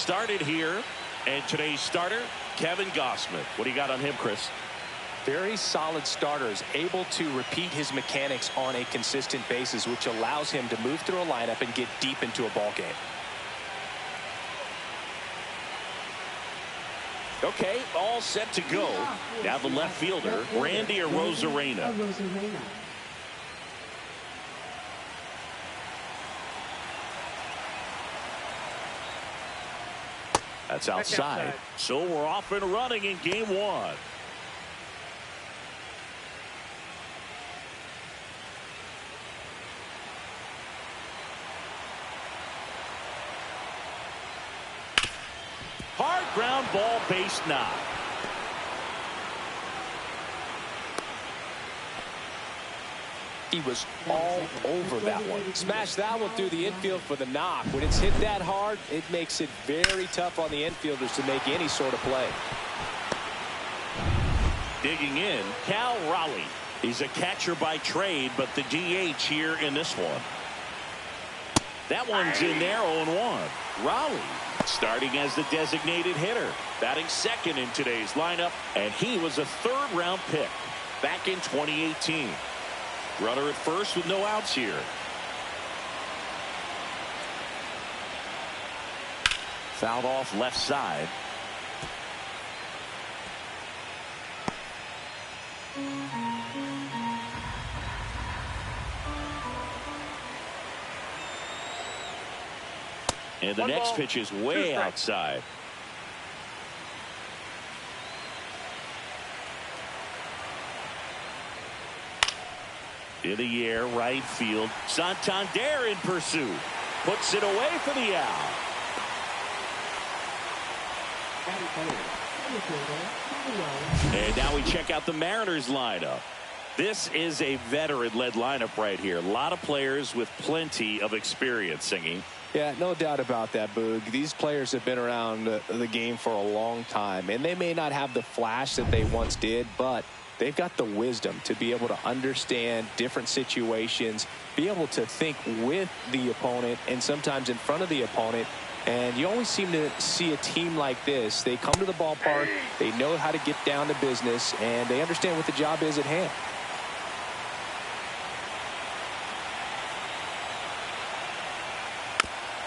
started here. And today's starter, Kevin Gossman. What do you got on him, Chris? Very solid starters, able to repeat his mechanics on a consistent basis, which allows him to move through a lineup and get deep into a ball game. Okay, all set to go. Now the left fielder, Randy Arozarena. That's outside. So we're off and running in game one. Hard ground ball, base knock. He was all over that one. Smashed that one through the infield for the knock. When it's hit that hard, it makes it very tough on the infielders to make any sort of play. Digging in, Cal Raleigh. He's a catcher by trade, but the DH here in this one. That one's in there, 0-1. Raleigh starting as the designated hitter, batting second in today's lineup, and he was a third-round pick back in 2018. Runner at first with no outs here. Fouled off left side. And the next pitch is way outside. In the air, right field. Santander in pursuit. Puts it away for the out. And now we check out the Mariners lineup. This is a veteran-led lineup right here. A lot of players with plenty of experience, Singy. Yeah, no doubt about that, Boog. These players have been around the game for a long time, and they may not have the flash that they once did, but they've got the wisdom to be able to understand different situations, be able to think with the opponent and sometimes in front of the opponent. And you always seem to see a team like this. They come to the ballpark, they know how to get down to business, and they understand what the job is at hand.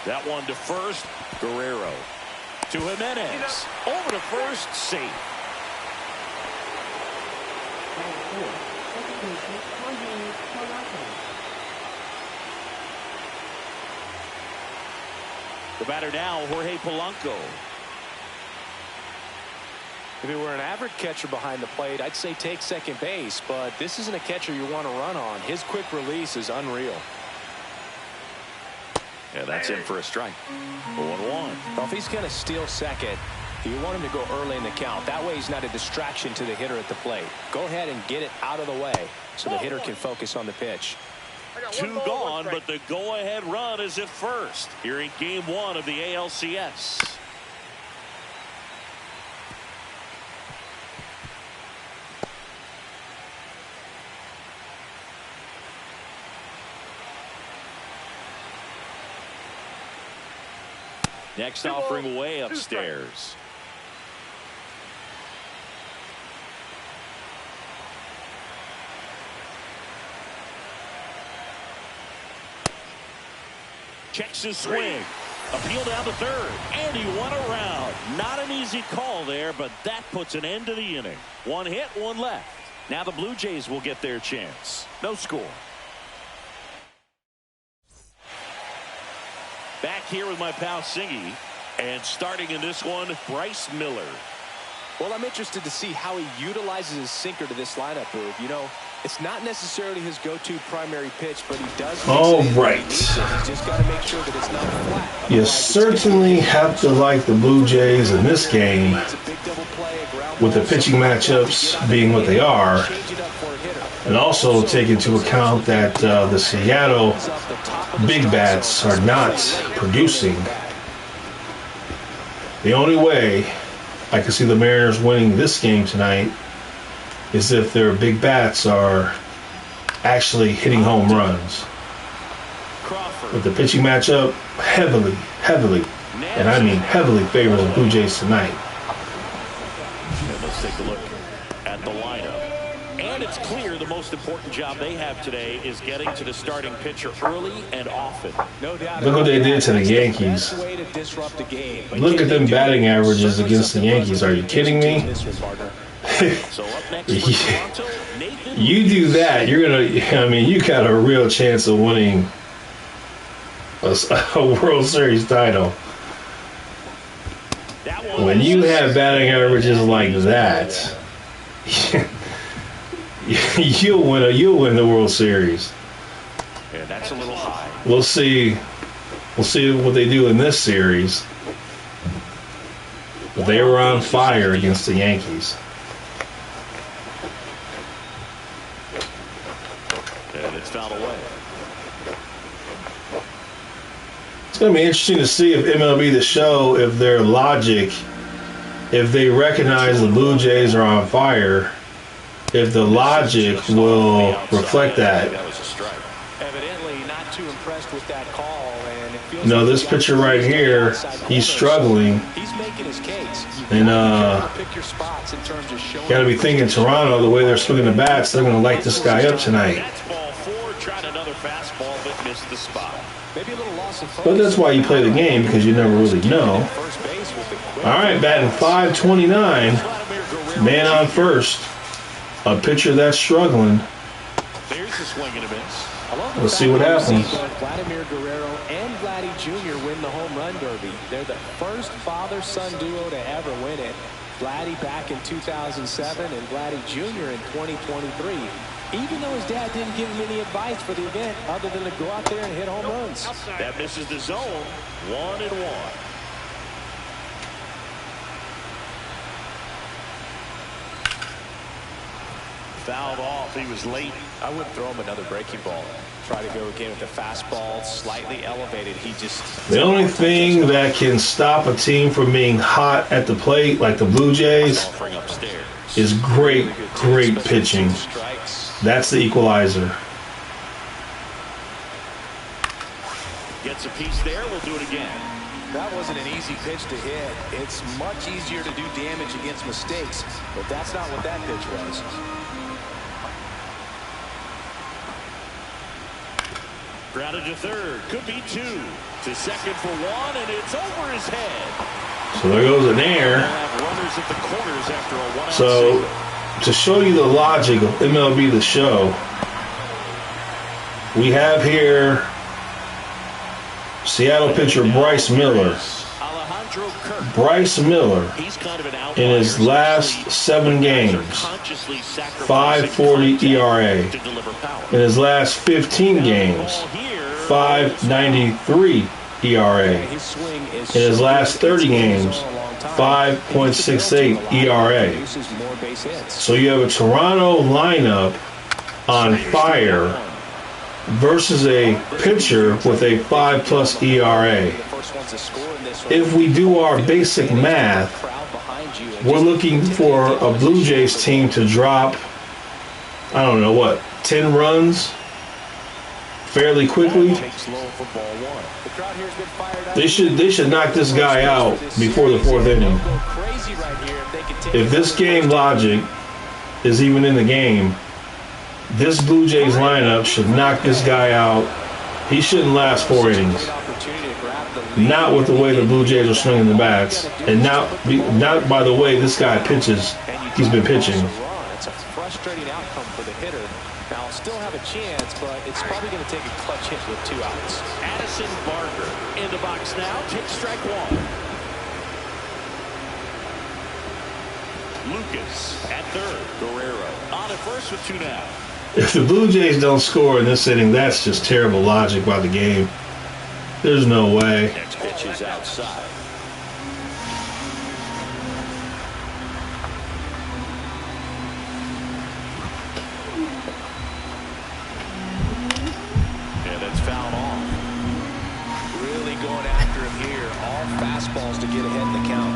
That one to first, Guerrero. To Jimenez. Over to first, safe. The batter now, Jorge Polanco. If he were an average catcher behind the plate, I'd say take second base, but this isn't a catcher you want to run on. His quick release is unreal. Yeah, that's in for a strike. 0-1. Well, if he's going to steal second, you want him to go early in the count. That way he's not a distraction to the hitter at the plate. Go ahead and get it out of the way so the hitter can focus on the pitch. Two gone, but the go-ahead run is at first here in game one of the ALCS. Next offering way upstairs. Checks his swing. Appeal down to third. And he won a round. Not an easy call there, but that puts an end to the inning. One hit, one left. Now the Blue Jays will get their chance. No score. Back here with my pal Singy, and starting in this one, Bryce Miller. Well, I'm interested to see how he utilizes his sinker to this lineup move. You know, it's not necessarily his go-to primary pitch, but he does. All right. He's just got to make sure that it's not flat. You certainly have to like the Blue Jays in this game, with the pitching matchups being what they are, and also take into account that the Seattle big bats are not producing. The only way I can see the Mariners winning this game tonight is if their big bats are actually hitting home runs. With the pitching matchup heavily and I mean heavily favor the Blue Jays tonight. And let's take a look at the lineup. And it's clear the most important job they have today is getting to the starting pitcher early and often. No doubt. Look what they did to the Yankees. Look at them batting averages against the Yankees. Are you kidding me? So up next for Toronto, Nathan. You do that, you're gonna. I mean, you got a real chance of winning a World Series title. When you have batting averages like that, you'll win the World Series. And that's a little high. We'll see. We'll see what they do in this series. But they were on fire against the Yankees. And it's fouled away. It's going to be interesting to see if MLB The Show, if their logic, if they recognize the Blue Jays are on fire, if the logic will reflect that. That was a strike. Evidently not too impressed with that call, and it feels You know, like this pitcher right here, he's struggling. He's making his case. And Pick your spots in terms of showing. got to be thinking Toronto, the way they're swinging the bats, they're going to light this guy up tonight. That's ball 4. Tried another fastball, but missed the spot. Maybe a little loss of focus. But that's why you play the game, because you never really know. First base with the quick. All right, batting .529, man on first. A pitcher that's struggling. There's a swing and a miss. Let's see what happens. Vladimir Guerrero and Vladdy Jr. win the home run derby. They're the first father-son duo to ever win it. Vladdy back in 2007 and Vladdy Jr. in 2023. Even though his dad didn't give him any advice for the event other than to go out there and hit home runs. That misses the zone. 1-1. Fouled off. He was late. I wouldn't throw him another breaking ball. Try to go again with the fastball slightly elevated. He just. The only thing that can stop a team from being hot at the plate, like the Blue Jays, Offering upstairs. is great pitching. That's the equalizer. Gets a piece there. We'll do it again. That wasn't an easy pitch to hit. It's much easier to do damage against mistakes, but that's not what that pitch was. Grounded to third. Could be 2. To second for 1, and it's over his head. So there goes an air. They'll have runners at the corners after a 1-out So single. to show you the logic of MLB The Show, we have here Seattle pitcher Bryce Miller. Alejandro Kirk. Bryce Miller, He's kind of an outlier. in his last 7 games, Consciously sacrificing 5.40 contact ERA. to deliver power. In his last 15 games, 5.93 ERA. In his last 30 games, 5.68 ERA. So you have a Toronto lineup on fire versus a pitcher with a 5+ ERA. If we do our basic math, we're looking for a Blue Jays team to drop, I don't know what, 10 runs fairly quickly. They should knock this guy out before the 4th inning. If this game logic is even in the game, this Blue Jays lineup should knock this guy out. He shouldn't last 4 innings. Not with the way the Blue Jays are swinging the bats, and not by the way this guy pitches. He's been pitching. It's a frustrating outcome for the hitter. Now, still have a chance, but it's probably going to take a clutch hit with 2 outs. Addison Barger in the box now. Takes strike 1. Lucas at third. Guerrero on at first with 2 now. If the Blue Jays don't score in this inning, that's just terrible logic by the game. There's no way. Next pitch is outside. And it's fouled off. Really going after him here. All fastballs to get ahead in the count.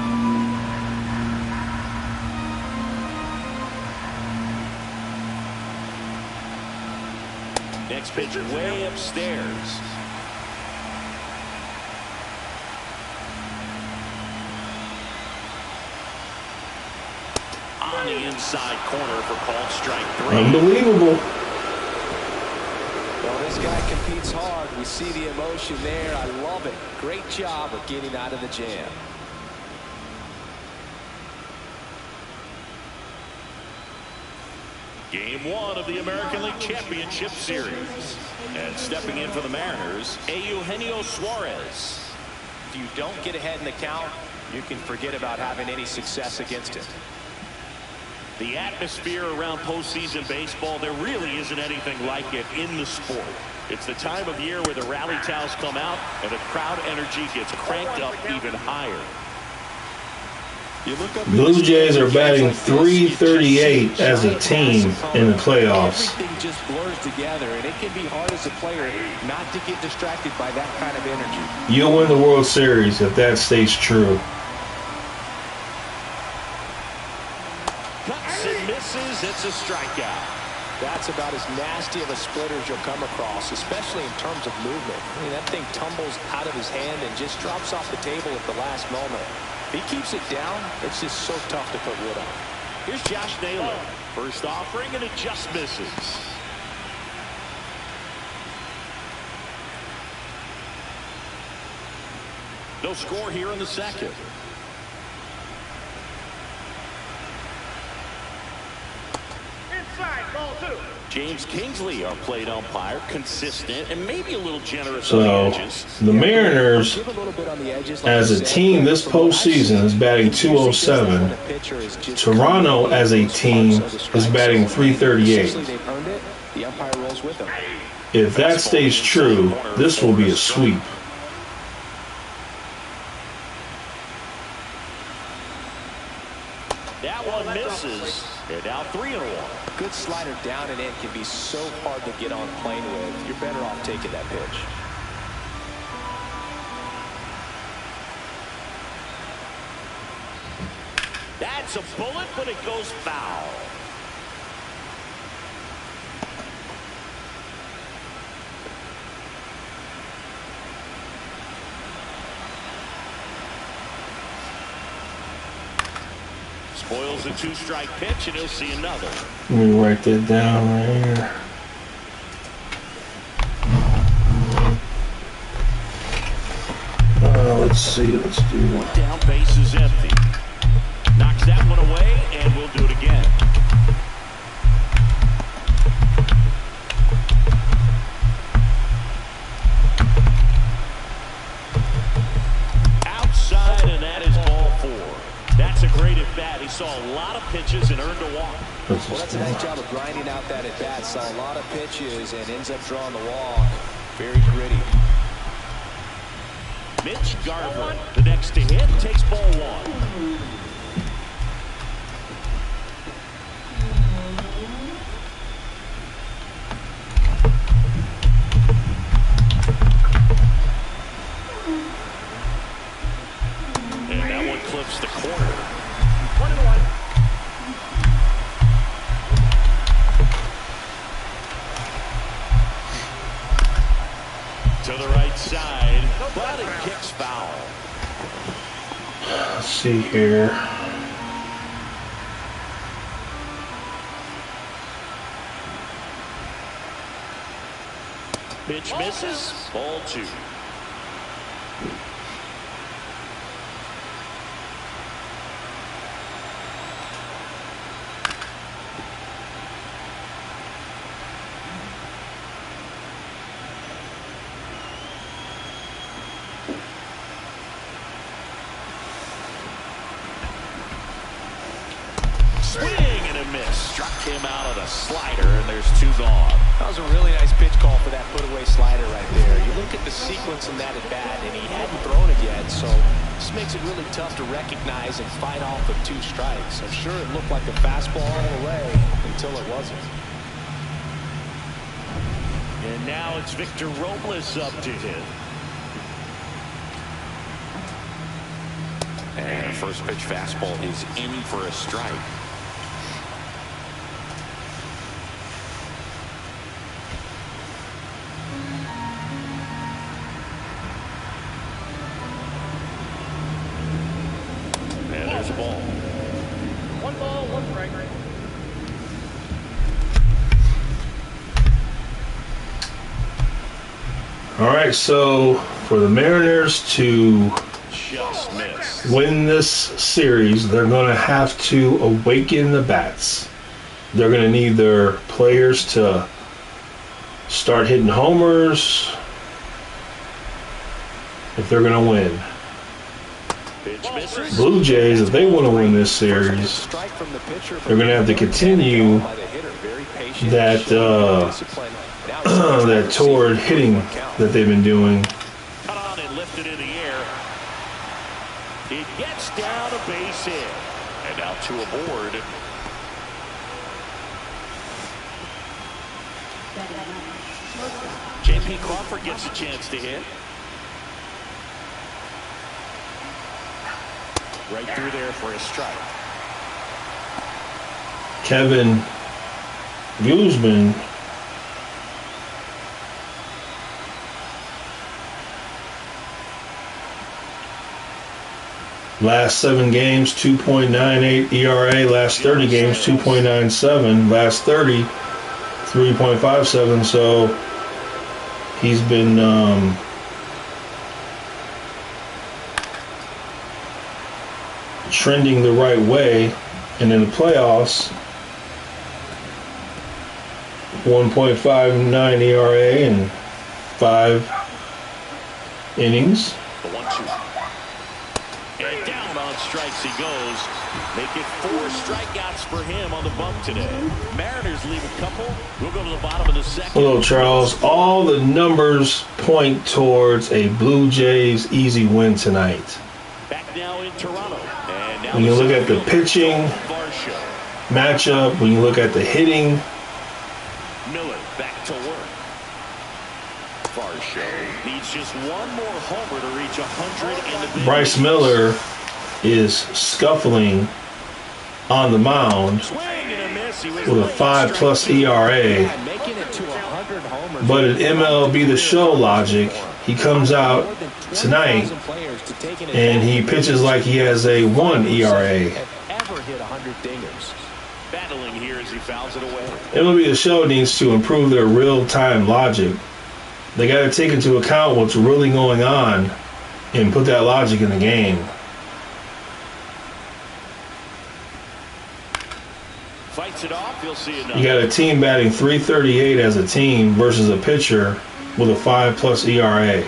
Next pitch way upstairs. inside corner for called strike 3. Unbelievable. Well, this guy competes hard. We see the emotion there. I love it. Great job of getting out of the jam. Game 1 of the American League Championship Series. And stepping in for the Mariners, Eugenio Suarez. If you don't get ahead in the count, you can forget about having any success against it. The atmosphere around postseason baseball, there really isn't anything like it in the sport. It's the time of year where the rally towels come out and the crowd energy gets cranked up even higher. Blue Jays are batting .338 as a team in the playoffs. Everything just blurs together, and it can be hard as a player not to get distracted by that kind of energy. You'll win the World Series if that stays true. Cuts and misses. It's a strikeout. That's about as nasty of a splitter as you'll come across, especially in terms of movement. I mean, that thing tumbles out of his hand and just drops off the table at the last moment. If he keeps it down, it's just so tough to put wood on. Here's Josh Naylor. First offering, and it just misses. No score here in the second. Inside, ball 2. James Kingsley, our plate umpire, consistent and maybe a little generous So, on the edges. the Mariners, Give a little bit on the edges, as a team this postseason, is batting .207. Toronto, as a team, is batting .338. The umpire rolls with them. If that stays true, this will be a sweep. That one misses. And now 3-1. Good slider down and in can be so hard to get on plane with. You're better off taking that pitch. That's a bullet, but it goes foul. Spoils a 2-strike pitch, and he'll see another. Let me write that down right here. Let's see. Let's do one. Down, base is empty. Knocks that one away, and we'll do it again. Outside, and that is ball 4. That's a great at-bat. He saw a lot of pitches and earned a walk. Well, that's a nice job of grinding out that at-bat. Saw a lot of pitches and ends up drawing the walk. Very gritty. Mitch Garver, the next to hit, takes ball 1. And that one clips the corner. 1-1. To the right side, but it kicks foul. Let's see here. Pitch misses. Ball 2. Swing and a miss. Struck him out on a slider, and there's 2 gone. That was a really nice pitch call for that put-away slider right there. You look at the sequence in that at-bat, and he hadn't thrown it yet, so this makes it really tough to recognize and fight off with 2 strikes. I'm sure it looked like a fastball all the way until it wasn't. And now it's Victor Robles up to hit. And a first pitch fastball is in for a strike. And there's a ball. 1 ball, 1 strike. All right, so for the Mariners to Just missed. win this series, they're going to have to awaken the bats. They're going to need their players to start hitting homers if they're going to win. Pitch misses. Blue Jays, if they want to win this series, they're going to have to continue that that toward hitting that they've been doing. Cut on and lifted in the air. It gets down a base hit. And now two aboard. J.P. Crawford gets a chance to hit. Right through there for a strike. Kevin Guzman last 7 games 2.98 ERA, last 30 games 2.97, last 30 3.57. So he's been trending the right way, and in the playoffs 1.59 ERA and 5 innings. The 1-2. And down on strikes he goes. Make it 4 strikeouts for him on the bump today. Mariners leave a couple. We'll go to the bottom of the second. Hello, Charles. All the numbers point towards a Blue Jays easy win tonight. Back now in Toronto. And now When you look at the pitching matchup, when you look at the hitting, Miller back to work. Varsho needs just one more homer to reach 100 in the big Bryce leagues. Miller is scuffling on the mound Swing and a miss. He was with a late. 5+ ERA. But at MLB The Show logic, he comes out tonight and he pitches like he has a 1 ERA. Battling here as he fouls it away. MLB The Show needs to improve their real-time logic. They got to take into account what's really going on and put that logic in the game. Fights it off. You'll see You got a team batting .338 as a team versus a pitcher with a 5+ ERA.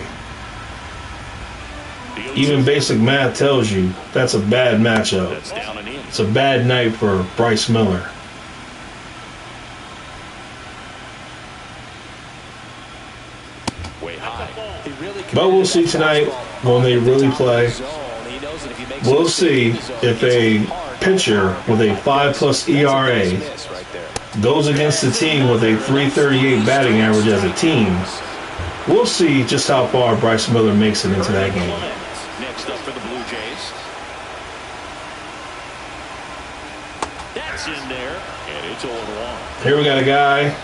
Even basic math tells you that's a bad matchup. That's down and in. It's a bad night for Bryce Miller. Way high. But we'll see tonight when they really play. We'll see if a pitcher with a 5+ ERA goes against a team with a .338 batting average as a team. We'll see just how far Bryce Miller makes it into that game. Next up for the Blue Jays. That's in there, and it's 0-1. Here we got a guy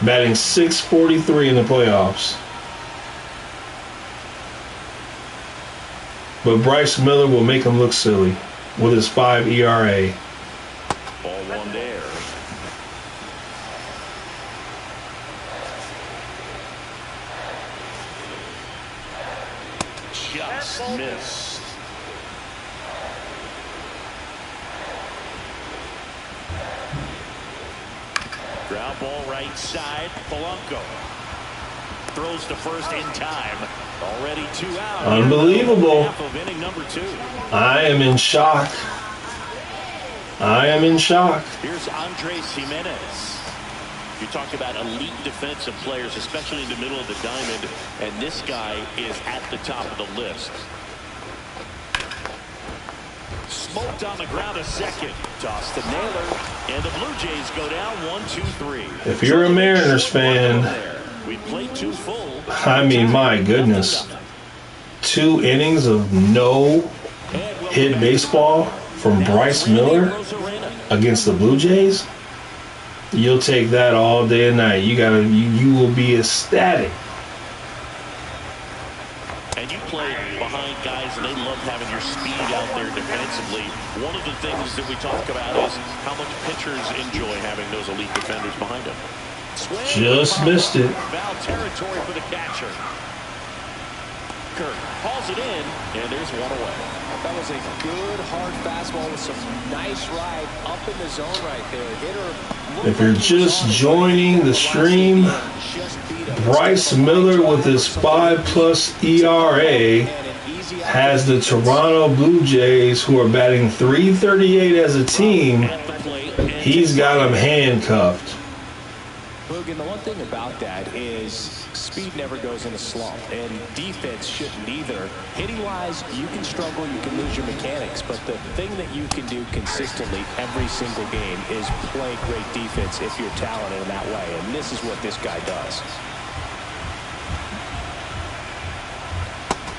batting .643 in the playoffs. But Bryce Miller will make him look silly with his 5 ERA. Ball 1 there. Just missed. Ground ball right side. Polanco throws to first in time. Already 2 out. Unbelievable. Half of inning number 2. I am in shock. I am in shock. Here's Andres Jimenez. You talk about elite defensive players, especially in the middle of the diamond, and this guy is at the top of the list. Smoked on the ground a second. Toss to Naylor, and the Blue Jays go down 1-2-3. If you're a Mariners fan, we played 2 full. I mean, my goodness. 2 innings of no hit baseball from Bryce Miller against the Blue Jays. You'll take that all day and night. You will be ecstatic. And you play behind guys, and they love having your speed out there defensively. One of the things that we talk about is how much pitchers enjoy having those elite defenders behind them. Just missed it. Foul territory for the catcher. Kirk hauls it in, and there's one away. That was a good, hard fastball with some nice ride up in the zone right there. Hitter. If you're just joining the stream, Bryce Miller with his 5+ ERA has the Toronto Blue Jays, who are batting .338 as a team. He's got them handcuffed. Boog, and the one thing about that is speed never goes in a slump, and defense shouldn't either. Hitting-wise, you can struggle, you can lose your mechanics, but the thing that you can do consistently every single game is play great defense if you're talented in that way, and this is what this guy does.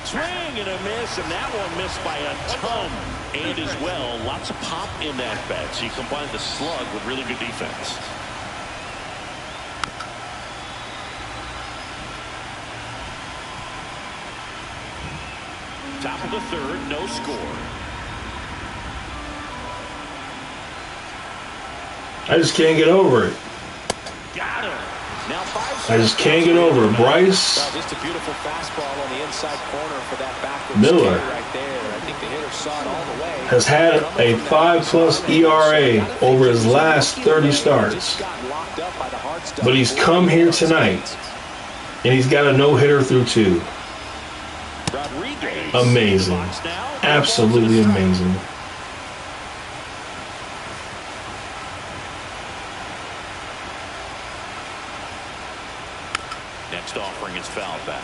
Swing and a miss, and that one missed by a ton. And as well, lots of pop in that bat. So you combine the slug with really good defense. Top of the third, no score. I just can't get over it. Got him. Now I just can't get over it. Bryce Just a beautiful fastball on the inside corner for that backwards Miller right there. I think the hitter saw it all the way. has had a 5+ ERA over his last 30 starts. But he's come here tonight, and he's got a no-hitter through 2. Amazing. Absolutely amazing. Next offering is foul back.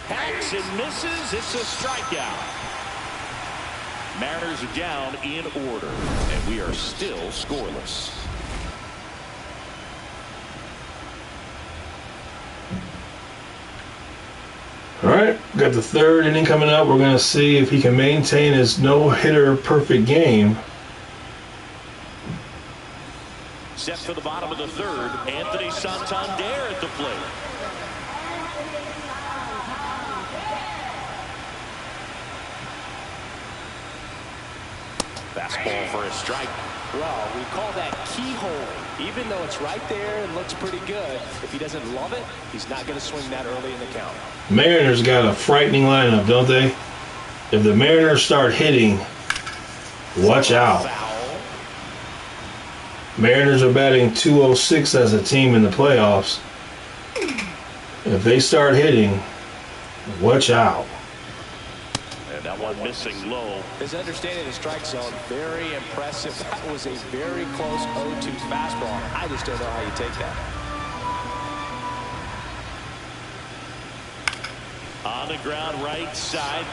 Hacks and misses. It's a strikeout. Mariners are down in order, and we are still scoreless. All right, got the third inning coming up. We're going to see if he can maintain his no-hitter perfect game. Set for the bottom of the third, Anthony Santander at the plate. Fastball for a strike. Well, we call that keyhole. Even though it's right there and looks pretty good, if he doesn't love it, he's not going to swing that early in the count. Mariners got a frightening lineup, don't they? If the Mariners start hitting, watch out. Mariners are batting .206 as a team in the playoffs. If they start hitting, watch out. And that one missing low. His understanding of the strike zone, very impressive. That was a very close 0-2 fastball. I just don't know how you take that. On the ground right side.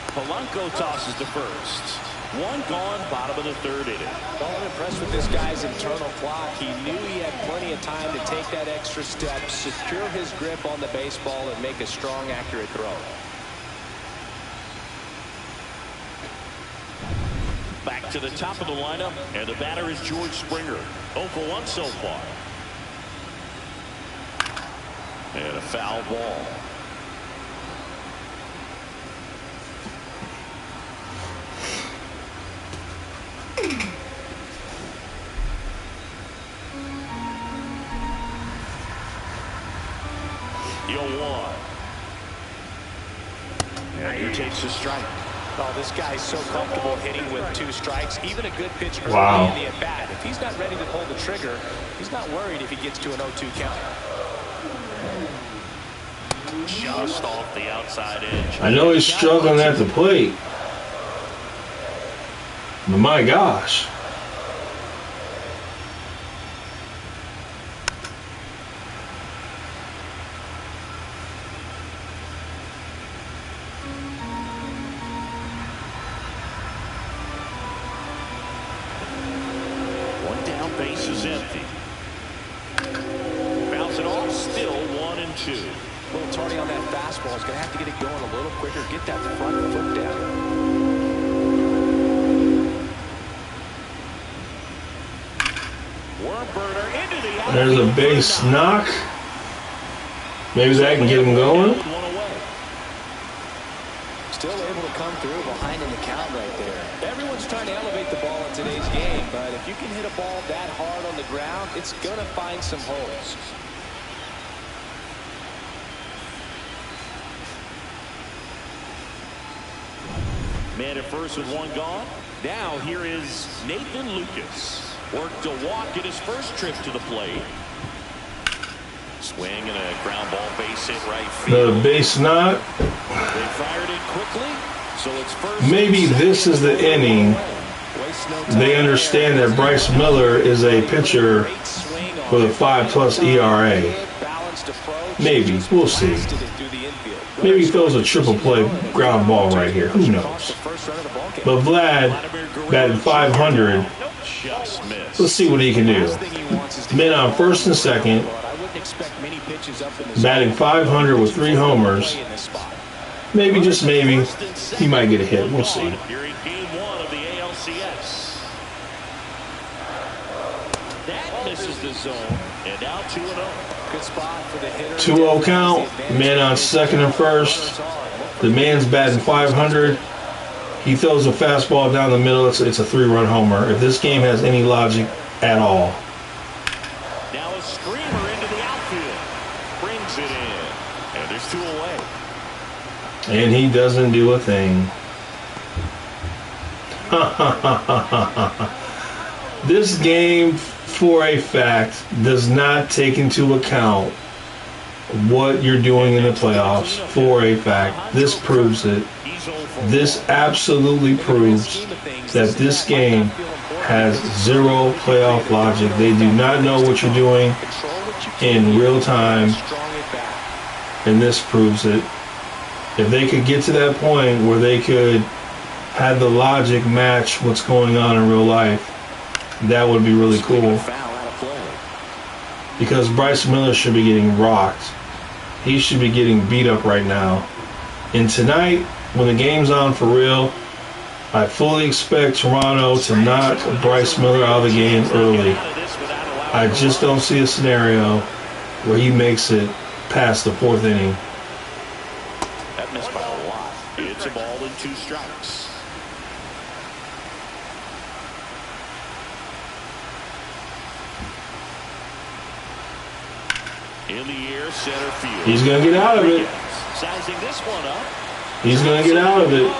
Polanco tosses to first. One gone, bottom of the third inning. Well, I'm impressed with this guy's internal clock. He knew he had plenty of time to take that extra step, secure his grip on the baseball, and make a strong, accurate throw. Back to the top of the lineup, and the batter is George Springer. 0 for 1 so far. And a foul ball. one. And he takes a strike. Oh, this guy's so comfortable hitting with 2 strikes. Even a good pitch early Wow. in the at-bat. If he's not ready to pull the trigger, he's not worried if he gets to an 0-2 count. Just off the outside edge. I know he's struggling at the plate, but my gosh. One down, base is empty. Bounce it off, still 1-2. A little tardy on that fastball. He's going to have to get it going a little quicker. Get that front foot down. Worm burner into the outfield. There's a base knock. Maybe that can get him going. through behind in the count right there. Everyone's trying to elevate the ball in today's game, but if you can hit a ball that hard on the ground, it's going to find some holes. Man at first with one gone. Now here is Nathan Lucas. Worked a walk at his first trip to the plate. Swing and a ground ball base hit right field. The base knot. They fired it quickly, so it's first. Maybe this is the inning. They understand that Bryce Miller is a pitcher with a 5+ ERA. Maybe. We'll see. Maybe he throws a triple play ground ball right here. Who knows? But Vlad batting 500. Let's see what he can do. Men on first and second. Batting 500 with 3 homers. Maybe, just maybe, he might get a hit. We'll see. Here in game 1 of the ALCS. That misses the zone. And now 2-0. Good spot for the hitter. 2-0 count. Man on second and first. The man's batting 500. He throws a fastball down the middle. It's a 3-run homer. If this game has any logic at all. Now a screamer into the outfield. Brings it in. And there's 2 away. And he doesn't do a thing. This game, for a fact, does not take into account what you're doing in the playoffs. For a fact. This proves it. This absolutely proves that this game has zero playoff logic. They do not know what you're doing in real time. And this proves it. If they could get to that point where they could have the logic match what's going on in real life, that would be really cool. Because Bryce Miller should be getting rocked. He should be getting beat up right now. And tonight, when the game's on for real, I fully expect Toronto to knock Bryce Miller out of the game early. I just don't see a scenario where he makes it past the 4th inning. That missed by a lot. It's a ball and 2 strikes. In the air, center field. He's going to get out of it. Sizing this one up. He's going to get out of it.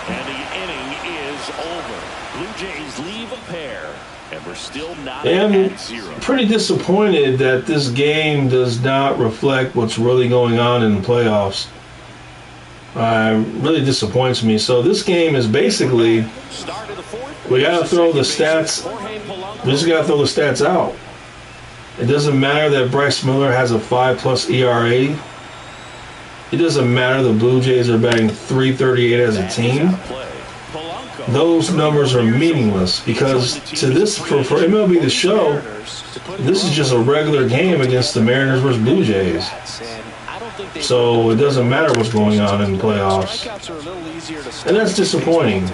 And the inning is over. Blue Jays leave a pair. And we're still not at 0. Pretty disappointed that this game does not reflect what's really going on in the playoffs. Really disappoints me. So this game is basically, we got to throw the stats. We just got to throw the stats out. It doesn't matter that Bryce Miller has a 5+ ERA. It doesn't matter the Blue Jays are batting .338 as a team. Those numbers are meaningless because to this, for MLB The Show, this is just a regular game against the Mariners versus Blue Jays. So it doesn't matter what's going on in the playoffs. And that's disappointing.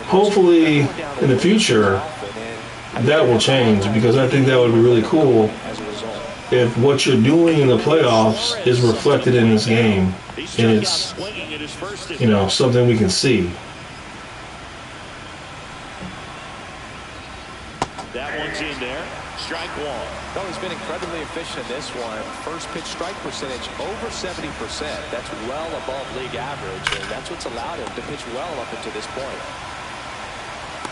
Hopefully, in the future, that will change because I think that would be really cool if what you're doing in the playoffs is reflected in this game and it's, you know, something we can see. That one's in there. Strike 1. Oh, he's been incredibly efficient in this one. First pitch strike percentage over 70%. That's well above league average, and that's what's allowed him to pitch well up until this point.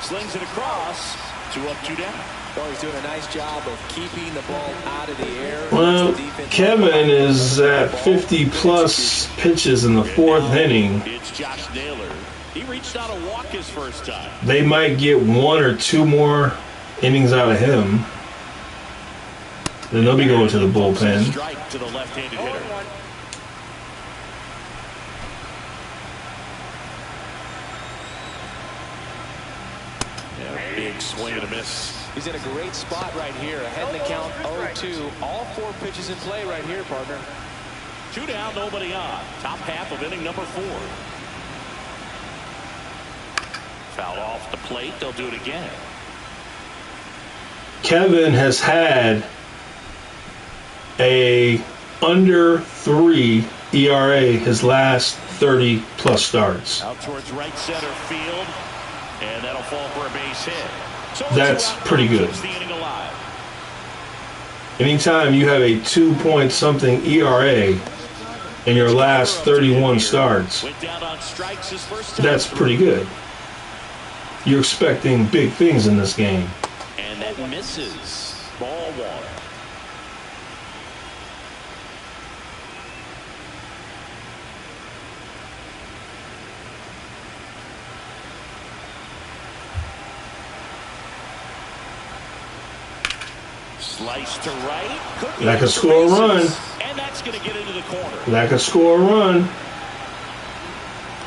Slings it across. 2 up, 2 down. Oh, he's doing a nice job of keeping the ball out of the air. Well, Kevin is at 50+ pitches in the 4th inning. It's Josh Naylor. He reached out a walk his first time. They might get 1 or 2 more innings out of him. Then they'll be going to the bullpen. Strike to the left-handed hitter. Yeah, big swing and a miss. He's in a great spot right here. Ahead in the count 0-2. All 4 pitches in play right here, partner. 2 down, nobody on. Top half of inning number 4. Foul off the plate. They'll do it again. Kevin has had a under 3 ERA his last 30-plus starts. Out towards right center field, and that'll fall for a base hit. So that's pretty good. The inning alive. Anytime you have a 2-point-something ERA in your last 31 starts, that's pretty good. You're expecting big things in this game. And that misses. Ball one. Slice to right. That could score a run. And that's going to get into the corner. That could score a run.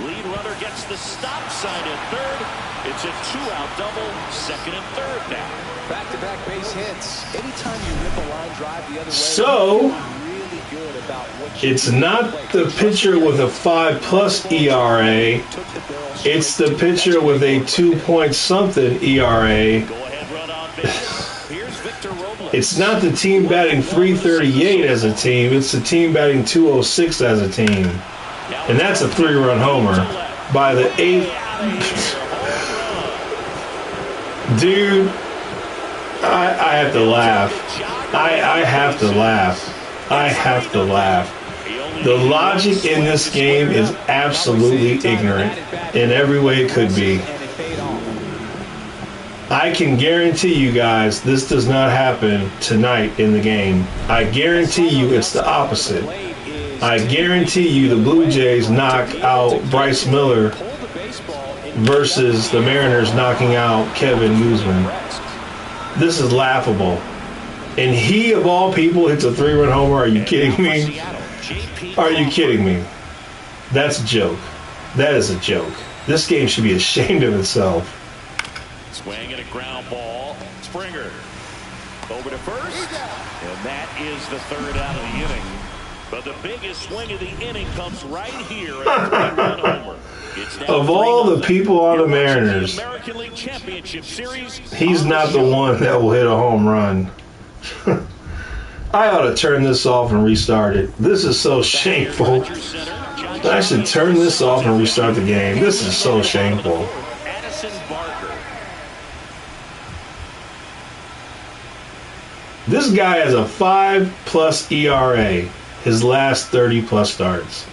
Lead runner gets the stop sign at third. It's a two-out double, second and third now. Back-to-back base hits. Anytime you rip a line drive the other way, so really good about what it's not the pitcher with a 5+ ERA. It's the pitcher with a 2-point-something ERA. Go ahead, run on base. It's not the team batting 338 as a team. It's the team batting 206 as a team. And that's a 3-run homer by the 8th. Dude, I have to laugh. I have to laugh. I have to laugh. The logic in this game is absolutely ignorant in every way it could be. I can guarantee you guys this does not happen tonight in the game. I guarantee you it's the opposite. I guarantee you the Blue Jays knock out Bryce Miller versus the Mariners knocking out Kevin Guzman. This is laughable. And he, of all people, hits a 3-run homer. Are you kidding me? Are you kidding me? That's a joke. That is a joke. This game should be ashamed of itself. Swing and a ground ball. Springer over to first. And that is the third out of the inning. But the biggest swing of the inning comes right here at 3-run homer. Of all the people on the Mariners, American League Championship Series, he's not the one that will hit a home run. I ought to turn this off and restart it. This is so shameful. I should turn this off and restart the game. This is so shameful. This guy has a 5+ ERA his last 30+ starts.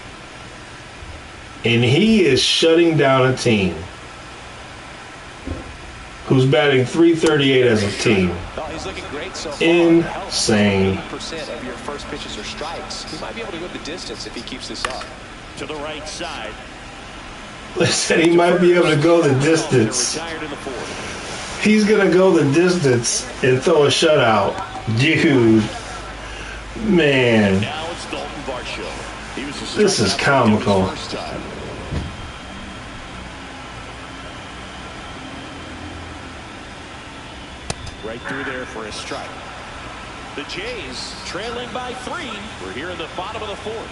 And he is shutting down a team who's batting 338 as a team. He's looking great so far. Insane. 80% of your first pitches are strikes. He might be able to go the distance if he keeps this up. To the right side. Listen, he might be able to go the distance. He's going to go the distance and throw a shutout. Dude. Man. This is comical. Right through there for a strike. The Jays trailing by 3. We're here in the bottom of the 4th.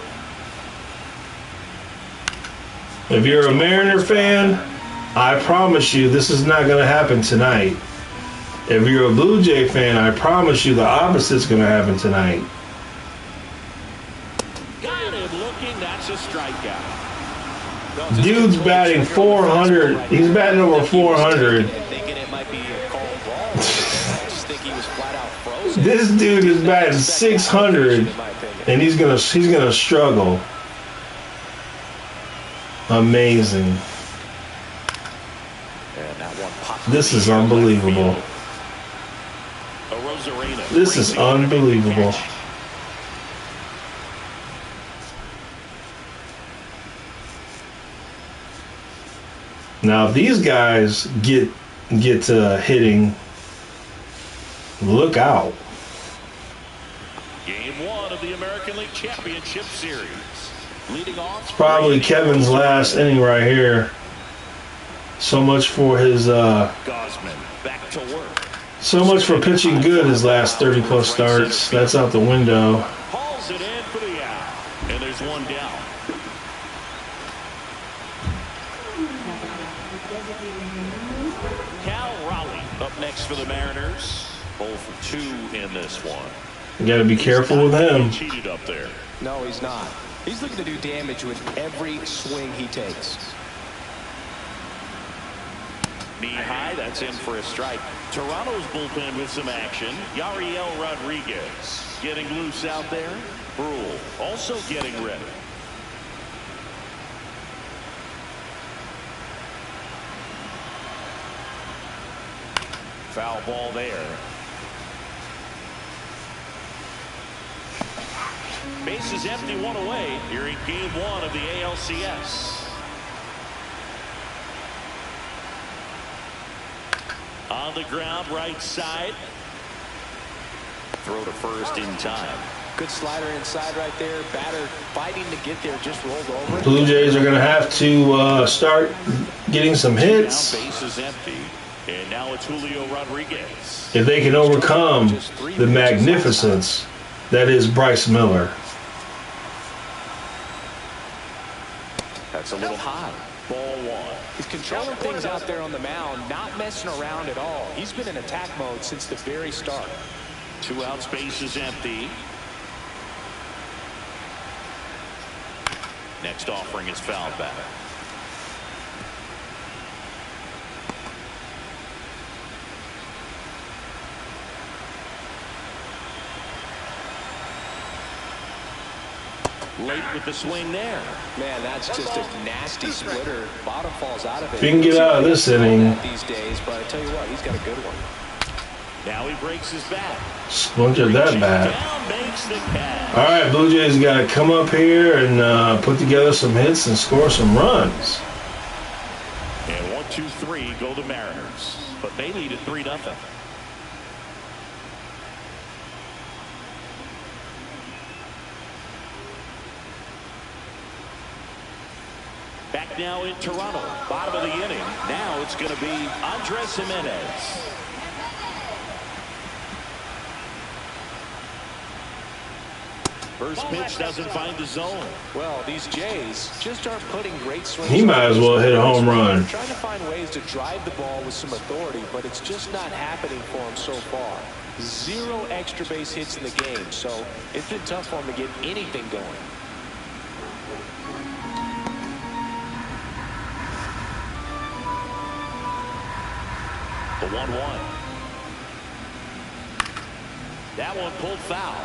If you're a Mariner fan, I promise you this is not going to happen tonight. If you're a Blue Jay fan, I promise you the opposite's going to happen tonight. Got him looking. That's a strikeout. Dude's batting 400. He's batting over 400. This dude is batting 600, and he's gonna struggle. Amazing. This is unbelievable. This is unbelievable. Now, if these guys get hitting, look out. Game 1 of the American League Championship Series. Leading off. It's probably Kevin's last inning right here. So much for his Gosman back to work. so much for pitching good his last 30+ starts. That's out the window. Hauls it in for the out. And there's one down. Cal Raleigh up next for the Mariners. 0 for 2 in this one. You got to be careful with him. Cheated up there. No, he's not. He's looking to do damage with every swing he takes. Knee high, that's in for a strike. Toronto's bullpen with some action. Yariel Rodriguez getting loose out there. Brule also getting ready. Foul ball there. Bases empty, one away here in game one of the ALCS. On the ground, right side. Throw to first in time. Good slider inside right there. Batter fighting to get there, just rolled over. Blue Jays are going to have to start getting some hits. Now base is empty. And now it's Julio Rodriguez. If they can overcome the magnificence that is Bryce Miller. That's a little high. Ball one. He's controlling things out there on the mound, not messing around at all. He's been in attack mode since the very start. 2 outs, base is empty. Next offering is fouled back. Late with the swing there. Man, that's just a nasty splitter. Bottom falls out of it. If you can get out of this inning these days, but I tell you what, he's got a good one. Now he breaks his bat. Splintered that bat. Down makes the catch. All right, Blue Jays got to come up here and put together some hits and score some runs. And 1, 2, 3 go the Mariners, but they lead at 3-0. Back now in Toronto, bottom of the inning. Now it's going to be Andres Jimenez. First pitch doesn't find the zone. Well, these Jays just aren't putting great swings. He might as well hit a home run. They're trying to find ways to drive the ball with some authority, but it's just not happening for him so far. 0 extra base hits in the game, so it's been tough for him to get anything going. The 1-1. That one pulled foul.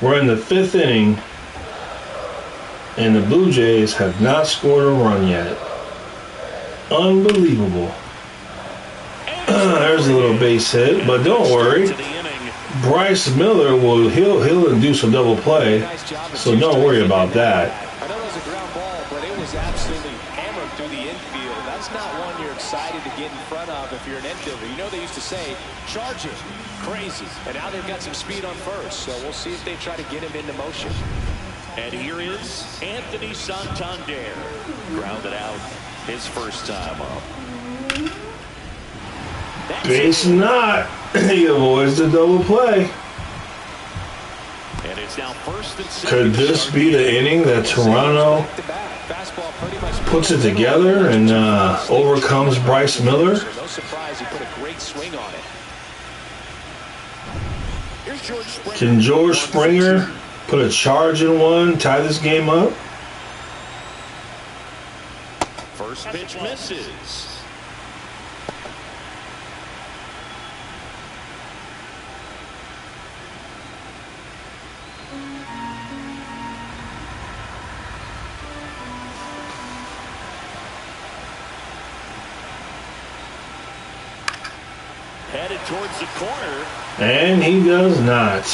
We're in the 5th inning, and the Blue Jays have not scored a run yet. Unbelievable. There's a little base hit, but don't worry. Bryce Miller he'll induce a double play, so don't worry about that. I know it was a ground ball, but it was absolutely hammered through the infield. That's not one you're excited to get in front of if you're an infielder. You know they used to say, charge it, crazy. And now they've got some speed on first, so we'll see if they try to get him into motion. And here is Anthony Santander. Grounded out his first time up. Base not. He avoids the double play. And it's now first and second. Could this be the inning that Toronto puts it together and overcomes Bryce Miller? No surprise, he put a great swing on it. Can George Springer put a charge in one, tie this game up? First pitch misses. Headed towards the corner. And he does not.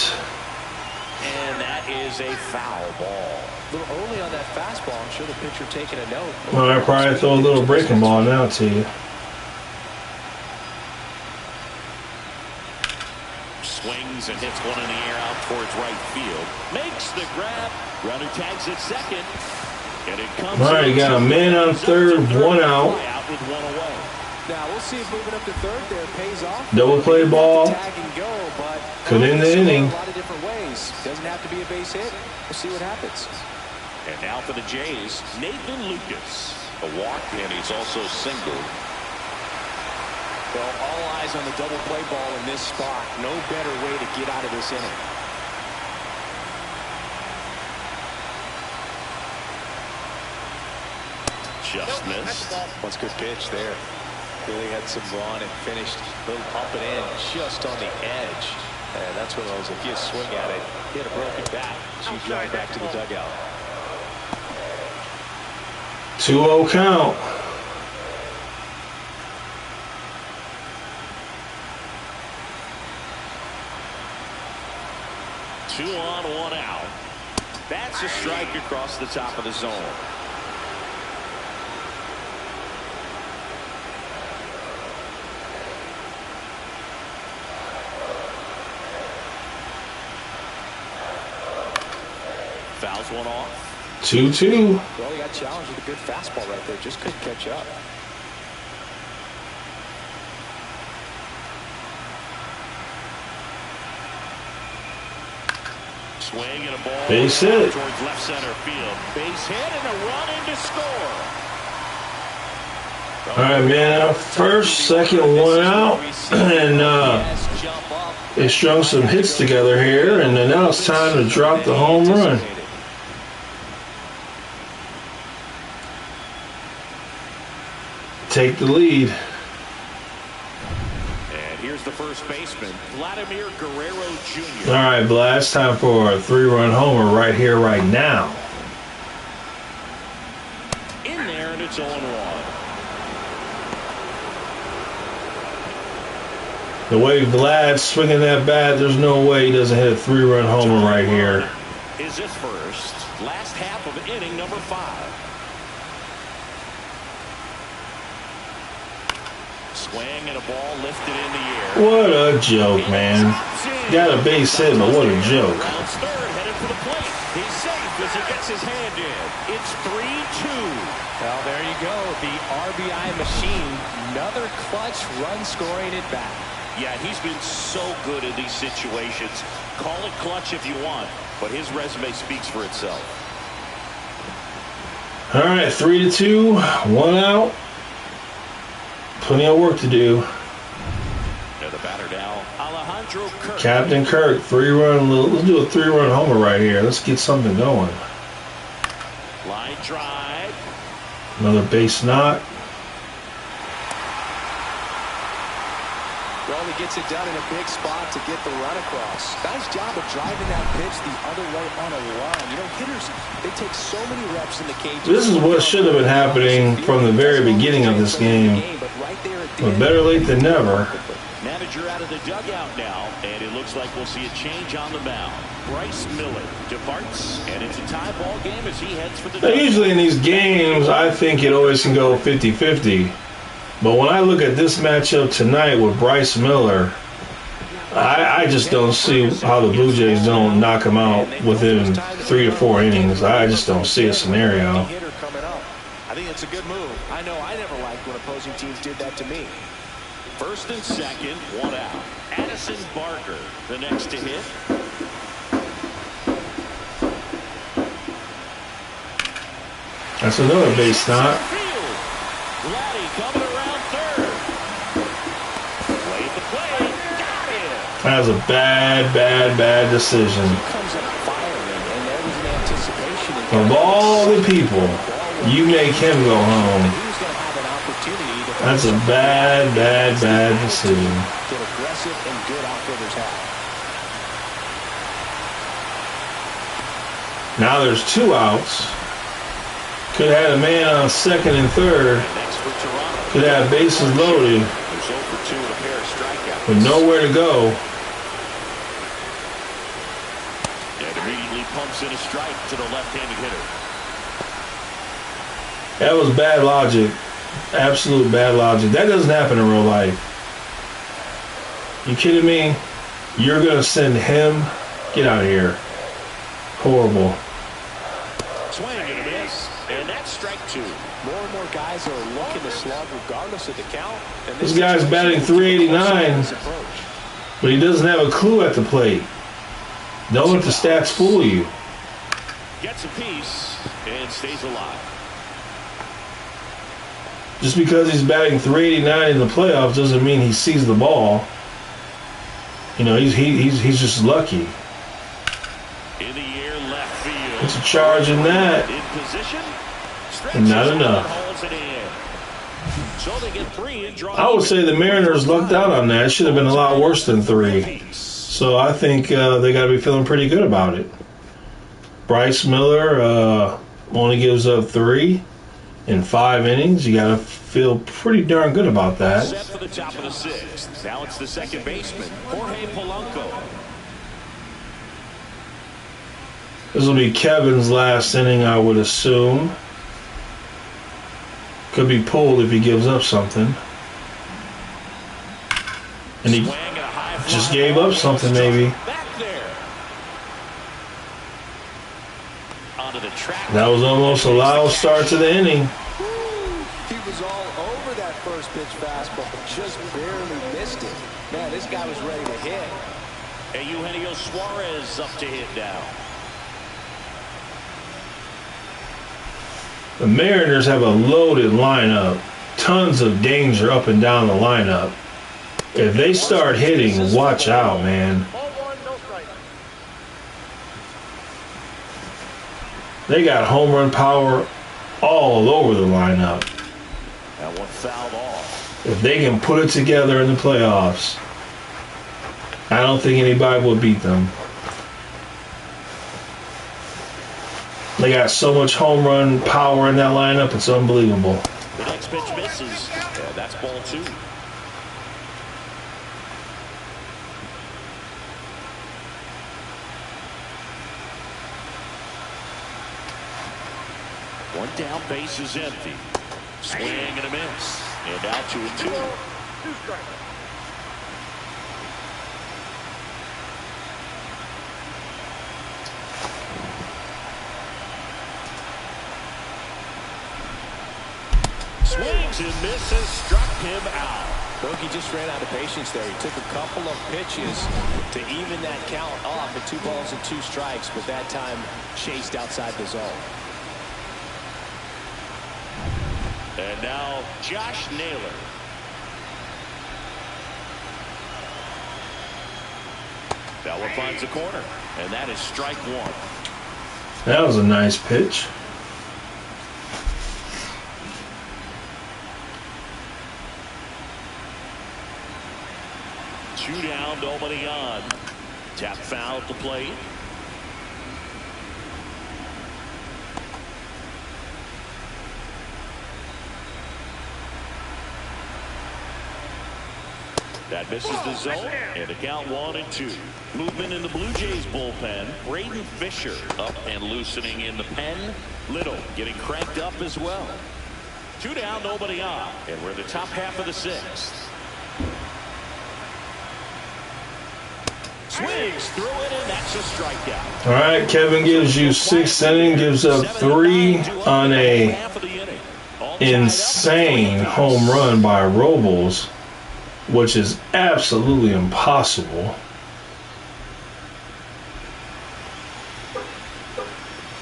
And that is a foul ball. A little early on that fastball. I'm sure the pitcher taking a note. Well, I'll probably throw a little breaking ball now to you. Swings and hits one in the air out towards right field. Makes the grab. Runner tags at second. And it comes. All right, you got a man on third, 1 out. Out with 1 away. Now we'll see if moving up to third there pays off. Double play ball. Tag and go, but could end the inning. A lot of different ways. Doesn't have to be a base hit. We'll see what happens. And now for the Jays, Nathan Lucas. A walk, and he's also singled. Well, all eyes on the double play ball in this spot. No better way to get out of this inning. Just missed. That's a good pitch there. Really had some run and finished a little up and in just on the edge. And that's one of those, if you swing at it, hit a broken bat, so you drive back to the dugout. 2-0 count. Two on, one out. That's a strike across the top of the zone. Fouls one off. 2-2. Well, he got challenged with a good fastball right there. Just couldn't catch up. Swing and a ball. Base hit. Towards left center field. Base hit and a run in to score. All right, man. First, second, one out. And they strung some hits together here. And then now it's time to drop the home run. Take the lead. And here's the first baseman, Vladimir Guerrero Jr. All right, Vlad, it's time for a 3-run homer right here, right now. In there, and it's 0-1. The way Vlad's swinging that bat, there's no way he doesn't hit a 3-run homer right here. Is his first. Last half of inning number 5. Swing and a ball lifted in the air. What a joke, man. Got a base hit, but what a joke. Rounds third, headed for the plate. He's safe as he gets his hand in. It's 3-2. Well, there you go. The RBI machine. Another clutch run scoring at bat. Yeah, he's been so good in these situations. Call it clutch if you want, but his resume speaks for itself. All right, 3-2, one out. Plenty of work to do. Now the batter now, Alejandro Kirk. Captain Kirk, 3-run. Let's do a 3-run homer right here. Let's get something going. Line drive. Another base knock. Well, he gets it done in a big spot to get the run across. Nice job of driving that pitch the other way on a line. You know, hitters, they take so many reps in the cage. This is what should have been happening from the very beginning of this game. But better late than never. Manager out of the dugout now, and it looks like we'll see a change on the mound. Bryce Miller departs, and it's a tie ball game as he heads for the Now, usually in these games, I think it always can go 50-50. But when I look at this matchup tonight with Bryce Miller, I just don't see how the Blue Jays don't knock him out within 3 to 4 innings. I just don't see a scenario. I think it's a good move. I know I never liked when opposing teams did that to me. First and second, one out. Addison Barker, the next to hit. That's another base knock. Vladdy coming around third. Played the play. Got it. That was a bad decision. Comes up firing, and there was an anticipation. Of all the people, you make him go home. That's a bad decision. Get aggressive and good outfielders have. Now there's 2 outs. Could have had a man on second and third. Could have bases loaded. But nowhere to go. And immediately pumps in a strike to the left-handed hitter. That was bad logic. Absolute bad logic. That doesn't happen in real life. You kidding me? You're going to send him? Get out of here. Horrible. Swing and a miss. And that's strike 2. More and more guys are looking to slug regardless of the count. And This guy's batting .389, but he doesn't have a clue at the plate. Don't let the stats fool you. Gets a piece and stays alive. Just because he's batting .389 in the playoffs doesn't mean he sees the ball. You know, he's just lucky. In the air, left field. It's a charge in that. In position. And not enough. So they get 3 and draw. I would say the Mariners lucked out on that. It should have been a lot worse than 3. So I think they got to be feeling pretty good about it. Bryce Miller only gives up 3 in 5 innings. You got to feel pretty darn good about that. Set for the top of the 6th. Now it's the second baseman, Jorge Polanco. This will be Kevin's last inning, I would assume. Could be pulled if he gives up something. And he just gave up something, maybe. That was almost a loud start to the inning. He was all over that first pitch fastball, just barely missed it. Man, this guy was ready to hit. And Eugenio Suarez up to hit now. The Mariners have a loaded lineup. Tons of danger up and down the lineup. If they start hitting, watch out, man. They got home run power all over the lineup. That one fouled off. If they can put it together in the playoffs, I don't think anybody will beat them. They got so much home run power in that lineup, it's unbelievable. The next pitch misses. Yeah, that's ball 2. One down, base is empty. Swing and a miss. And out 2-2. Swings and misses, struck him out. Bogey just ran out of patience there. He took a couple of pitches to even that count off at 2 balls and 2 strikes, but that time chased outside the zone. And now Josh Naylor. That one finds the corner, and that is strike 1. That was a nice pitch. Two down, nobody on. Tap foul at the plate. That misses the zone, and a count 1-2. Movement in the Blue Jays bullpen. Braden Fisher up and loosening in the pen. Little getting cranked up as well. 2 down, nobody on, and we're in the top half of the 6th. Swings through it, and that's a strikeout. All right, Kevin gives you 6th inning, gives up 3 on a insane home run by Robles, which is absolutely impossible.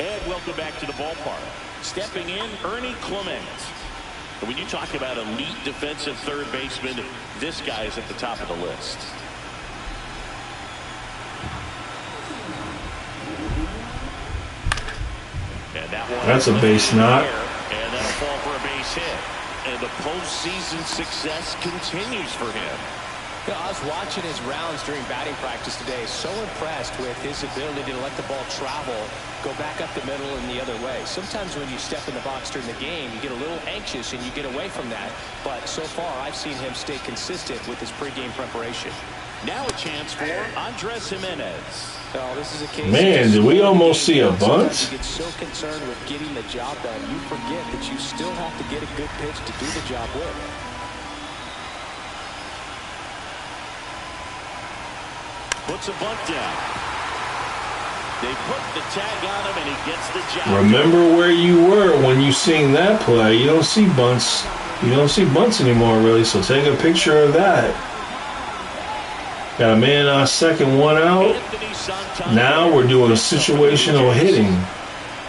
And welcome back to the ballpark. Stepping in, Ernie Clement. And when you talk about elite defensive third baseman, this guy is at the top of the list. And that's a base knock. And that'll fall for a base hit. And the postseason success continues for him. You know, I was watching his rounds during batting practice today. So impressed with his ability to let the ball travel, go back up the middle and the other way. Sometimes when you step in the box during the game, you get a little anxious and you get away from that. But so far, I've seen him stay consistent with his pregame preparation. Now a chance for Andres Jimenez. Oh, this is a case. Man, did we almost see a bunt? You get so concerned with getting the job done, you forget that you still have to get a good pitch to do the job with. Puts a bunt down. They put the tag on him, and he gets the job. Remember where you were when you seen that play. You don't see bunts. You don't see bunts anymore, really. So take a picture of that. Got a man on second, 1 out. Now we're doing situational hitting.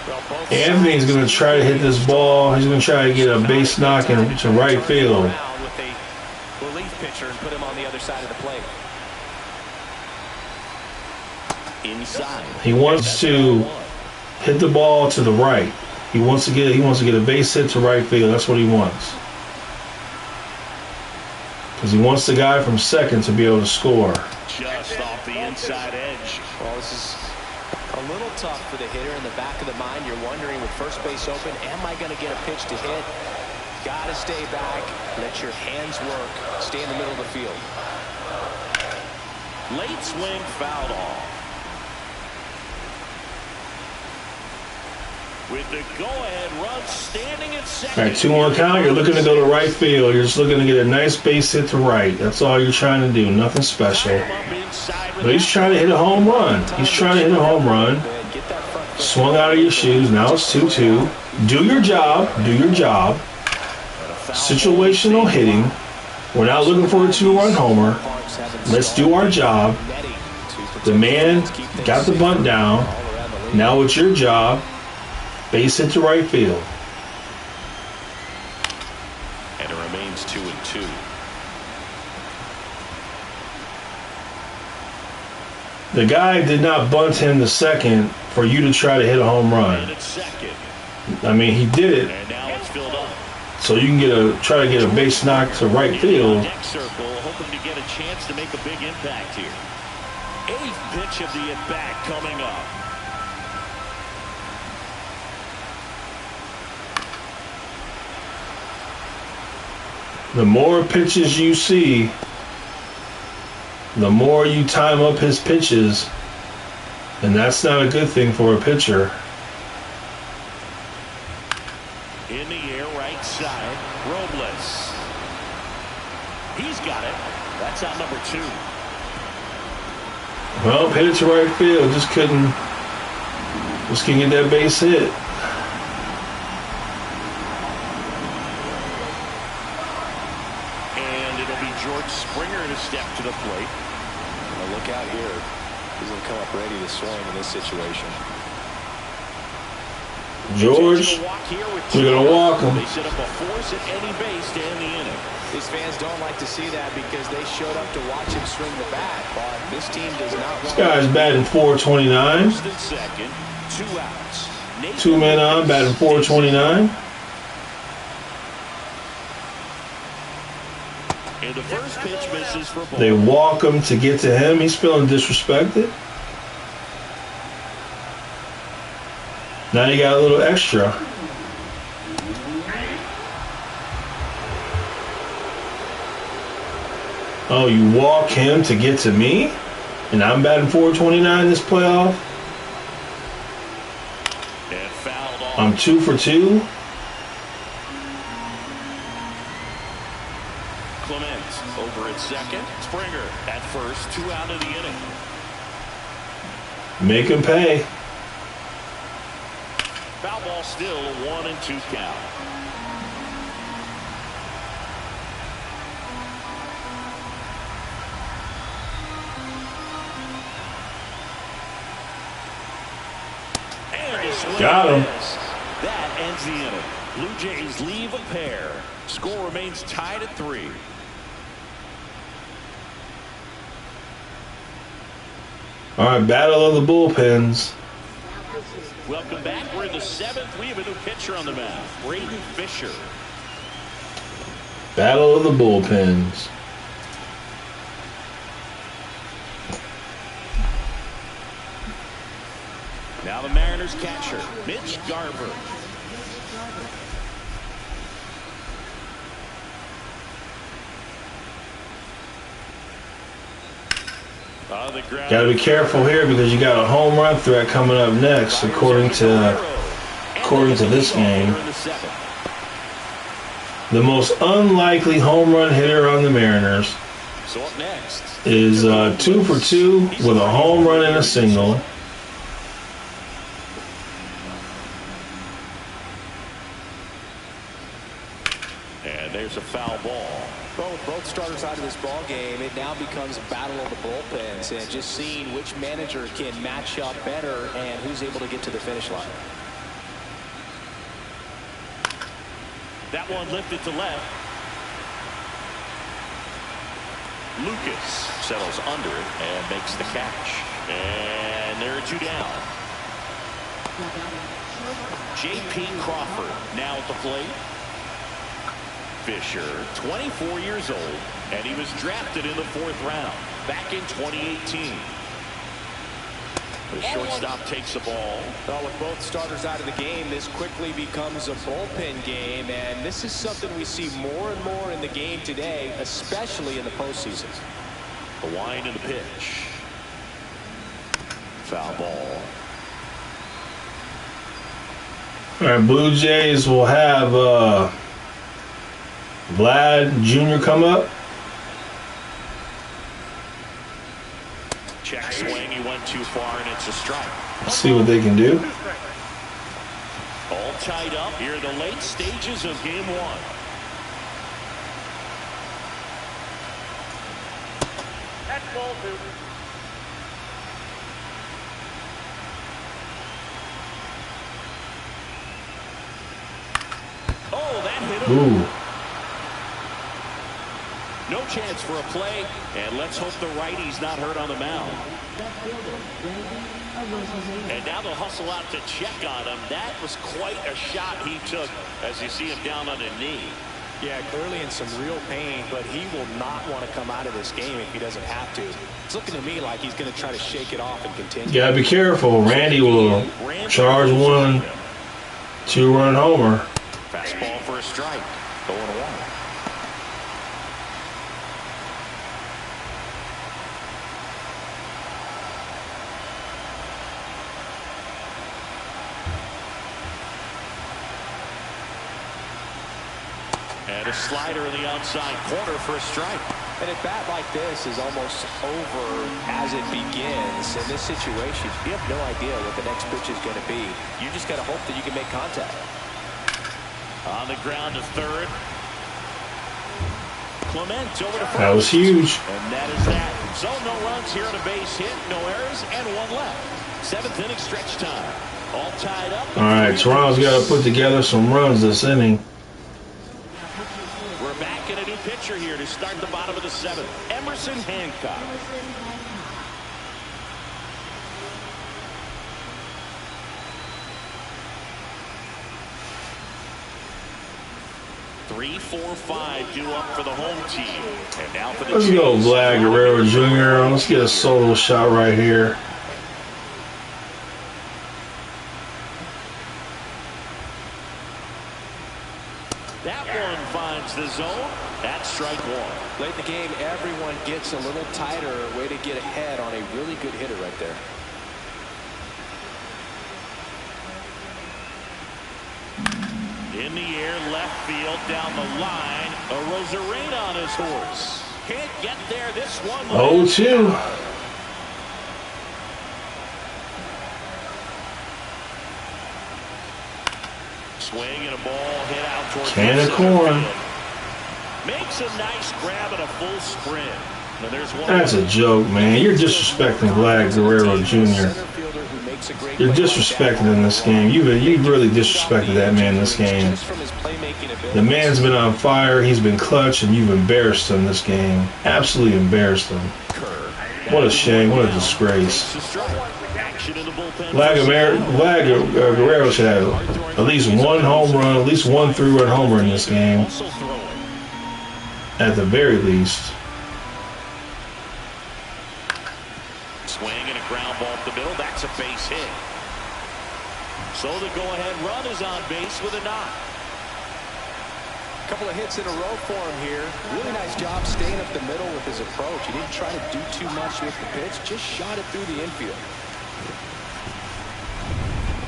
Well, Anthony's going to try to hit this ball. He's going to try to get a base knock into right field. With a relief pitcher and put him on the other side of the plate. Inside. He wants to hit the ball to the right. He wants to get a base hit to right field. That's what he wants. Because he wants the guy from second to be able to score. Just off the inside edge. Well, this is a little tough for the hitter. In the back of the mind, you're wondering with first base open, am I going to get a pitch to hit? Got to stay back. Let your hands work. Stay in the middle of the field. Late swing fouled off. With the go-ahead run standing at second. All right, 2-1 count. You're looking to go to right field. You're just looking to get a nice base hit to right. That's all you're trying to do. Nothing special. But he's trying to hit a home run. He's trying to hit a home run. Swung out of your shoes. Now it's 2-2. Do your job. Do your job. Situational hitting. We're not looking for a 2-run homer. Let's do our job. The man got the bunt down. Now it's your job. Base hit to right field. And it remains 2-2. The guy did not bunt him to second for you to try to hit a home run. I mean, he did it. And now it's filled up. So you can try to get a base knock to right field. Next circle, hoping to get a chance to make a big impact here. 8th pitch of the at-bat coming up. The more pitches you see, the more you time up his pitches, and that's not a good thing for a pitcher. In the air, right side, Robles. He's got it. That's out number 2. Well, hit it to right field. Just couldn't get that base hit. Springer to step to the plate. Now look out here. He's going to come up ready to swing in this situation. George, we're going to walk him. They set up a force at any base to end the inning. These fans don't like to see that because they showed up to watch him swing the bat, but this team does not want. This guy's batting .429. First and second, 2 outs. 2 men on, batting .429. And the first pitch misses for ball. They walk him to get to him. He's feeling disrespected. Now you got a little extra. Oh, you walk him to get to me? And I'm batting .429 this playoff? And fouled off. I'm 2 for 2. Over at second. Springer at first. 2 out of the inning. Make him pay. Foul ball still a 1-2 count. And got him. That ends the inning. Blue Jays leave a pair. Score remains tied at 3. All right, battle of the bullpens. Welcome back. We're in the 7th. We have a new pitcher on the mound, Braden Fisher. Battle of the bullpens. Now the Mariners catcher, Mitch Garver. Got to be careful here because you got a home run threat coming up next, according to this game. The most unlikely home run hitter on the Mariners is 2 for 2 with a home run and a single. And there's a foul ball. Both starters out of this ball game, it now becomes a battle of the bullpens and just seeing which manager can match up better and who's able to get to the finish line. That one lifted to left. Lucas settles under it and makes the catch. And there are 2 down. J.P. Crawford now at the plate. Fisher, 24 years old, and he was drafted in the 4th round back in 2018. The shortstop takes the ball. Well, with both starters out of the game, this quickly becomes a bullpen game, and this is something we see more and more in the game today, especially in the postseason. The wind and the pitch. Foul ball. All right, Blue Jays will have Vlad Jr. come up. Check swing. He went too far, and it's a strike. Let's see what they can do. All tied up here in the late stages of game 1. That's ball 2. Oh, that hit him. Ooh. No chance for a play, and let's hope the righty's not hurt on the mound. And now they'll hustle out to check on him. That was quite a shot he took as you see him down on a knee. Yeah, clearly in some real pain, but he will not want to come out of this game if he doesn't have to. It's looking to me like he's going to try to shake it off and continue. You gotta be careful. Randy will charge 1 2-run homer. Fastball for a strike. 0-1. And a slider in the outside corner for a strike. And a bat like this is almost over as it begins. In this situation, you have no idea what the next pitch is going to be. You just got to hope that you can make contact. On the ground to third. Clement over to first. That was huge. And that is that. So no runs here on a base hit, no errors, and 1 left. 7th inning stretch time. All tied up. All right, Toronto's got to put together some runs this inning. We're back in a new pitcher here to start the bottom of the 7th. Emerson Hancock. Three, 4, 5 due up for the home team. And now for the Let's go, Vlad Guerrero Jr. Let's get a solo shot right here. That one finds the zone. That's strike 1. Late in the game, everyone gets a little tighter. Way to get ahead on a really good hitter right there. In the air, left field, down the line. A Rosarena on his horse. Can't get there. This one. 0-2. Swing and a ball hit out towards Can of the corn. field. Makes a nice grab and a full sprint. And there's one. That's a joke, man. You're disrespecting Vlad Guerrero Jr. You're disrespecting in this game. You really disrespected that man in this game. The man's been on fire. He's been clutch, and you've embarrassed him this game. Absolutely embarrassed him. What a shame. What a disgrace. Vlad Guerrero should have at least 1 home run, at least 1 3-run homer in this game. At the very least. Swing and a ground ball up the middle. That's a base hit. So the go-ahead run is on base with a knock. A couple of hits in a row for him here. Really nice job staying up the middle with his approach. He didn't try to do too much with the pitch. Just shot it through the infield.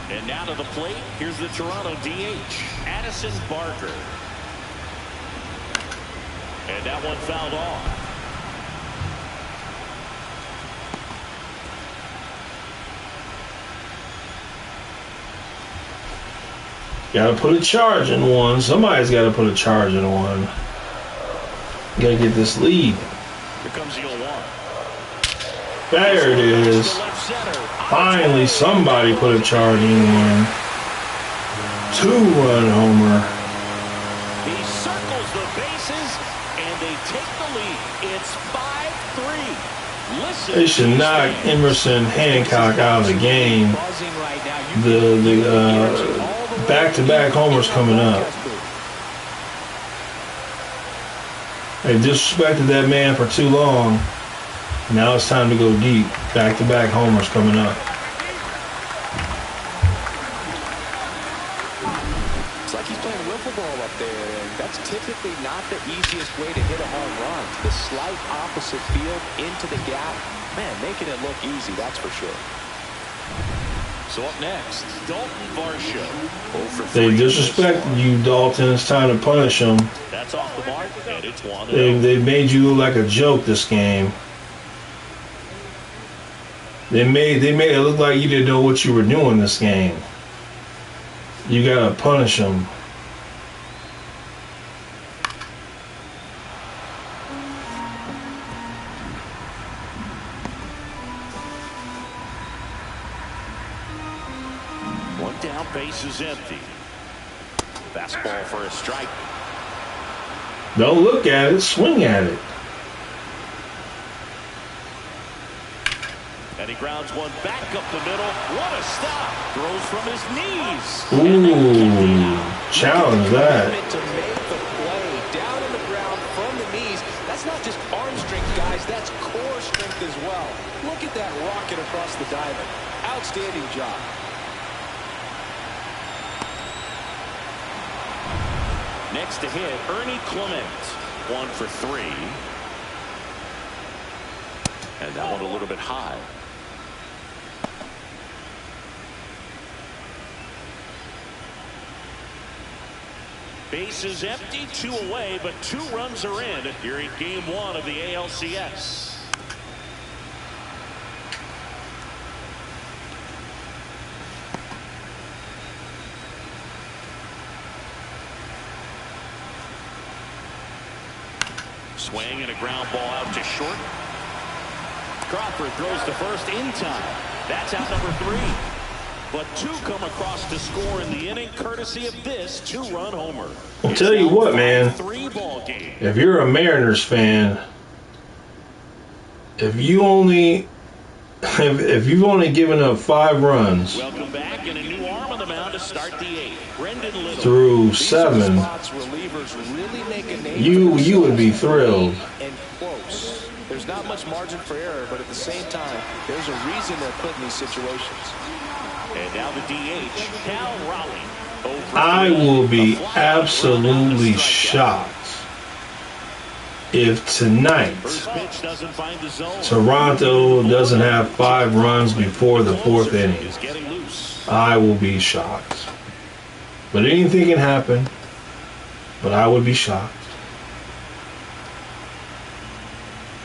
And now to the plate. Here's the Toronto DH, Addison Barker. And that one fouled off. Got to put a charge in one. Somebody's got to put a charge in one. Got to get this lead. Here comes the 0-1. There it is. Finally, somebody put a charge in one. 2-run homer. the bases, and they take the lead. It's 5-3. Listen, They should knock Emerson Hancock out of the game. The back-to-back homers coming up. They disrespected that man for too long. Now it's time to go deep. Back-to-back homers coming up. It's like he's playing wiffle ball up there, and that's typically not the easiest way to hit a home run. The slight opposite field into the gap. Man, making it look easy, that's for sure. So up next, Dalton Varsho. They disrespected you, Dalton. It's time to punish them. That's off the mark, and it's 1-0. They made you look like a joke this game. They made it look like you didn't know what you were doing this game. You gotta punish them. One down, base is empty. Fastball for a strike. Don't look at it, swing at it. And he grounds one back up the middle. What a stop. Throws from his knees. Ooh, challenge that. To make the play down on the ground from the knees. That's not just arm strength, guys. That's core strength as well. Look at that rocket across the diamond. Outstanding job. Next to hit, Ernie Clement. 1 for 3. And that one a little bit high. Base is empty, 2 away, but 2 runs are in here in game 1 of the ALCS. Swing and a ground ball out to short. Crawford throws to first in time. That's out number 3. But 2 come across to score in the inning, courtesy of this 2-run homer. I'll tell you what, man. 3-ball game. If you're a Mariners fan, if you've only given up 5 runs Welcome back, and a new arm on the mound to start the 8th. Brendan Little. through 7, you would be thrilled. And close. There's not much margin for error, but at the same time, there's a reason they're put in these situations. And now the DH, Cal Raleigh. I will be absolutely shocked if tonight First pitch doesn't find the zone. Toronto doesn't have 5 runs before the 4th inning. Is getting loose. I will be shocked. But anything can happen. But I would be shocked.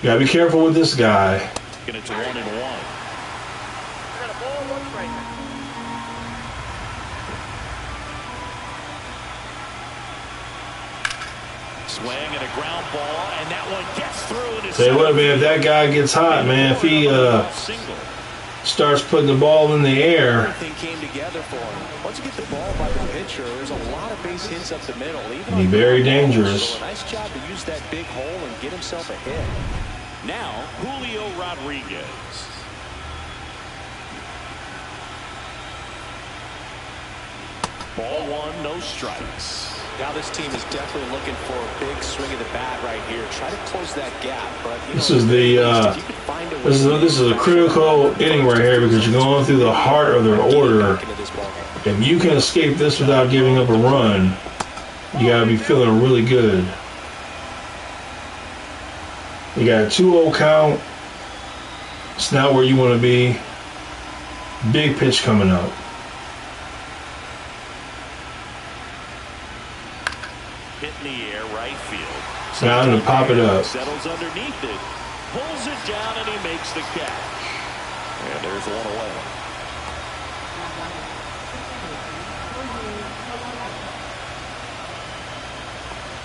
You gotta be careful with this guy. And it's 1-1. Swing and a ground ball, and that one gets through. Say what, man, if that guy gets hot, man, if he starts putting the ball in the air. Everything came together for him. Once you get the ball by the pitcher, there's a lot of base hits up the middle. He's very dangerous. So a nice job to use that big hole and get himself a hit. Now, Julio Rodriguez. Ball 1, no strikes. Now this team is definitely looking for a big swing of the bat right here. Try to close that gap. But this is a critical inning right here because you're going through the heart of their order. If you can escape this without giving up a run, you got to be feeling really good. You got a 2-0 count. It's not where you want to be. Big pitch coming up. Hit in the air, right field. Time to pop it up. Settles underneath it. Pulls it down, and he makes the catch. And there's 1 away.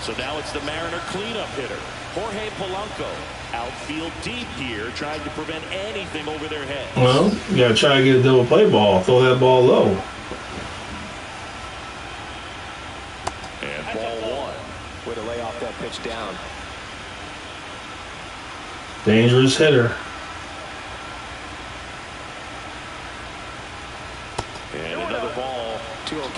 So now it's the Mariner cleanup hitter, Jorge Polanco. Outfield deep here, trying to prevent anything over their heads. Well, you got to try to get a double play ball. Throw that ball low. And ball 1. Way to lay off that pitch down. Dangerous hitter. And another ball.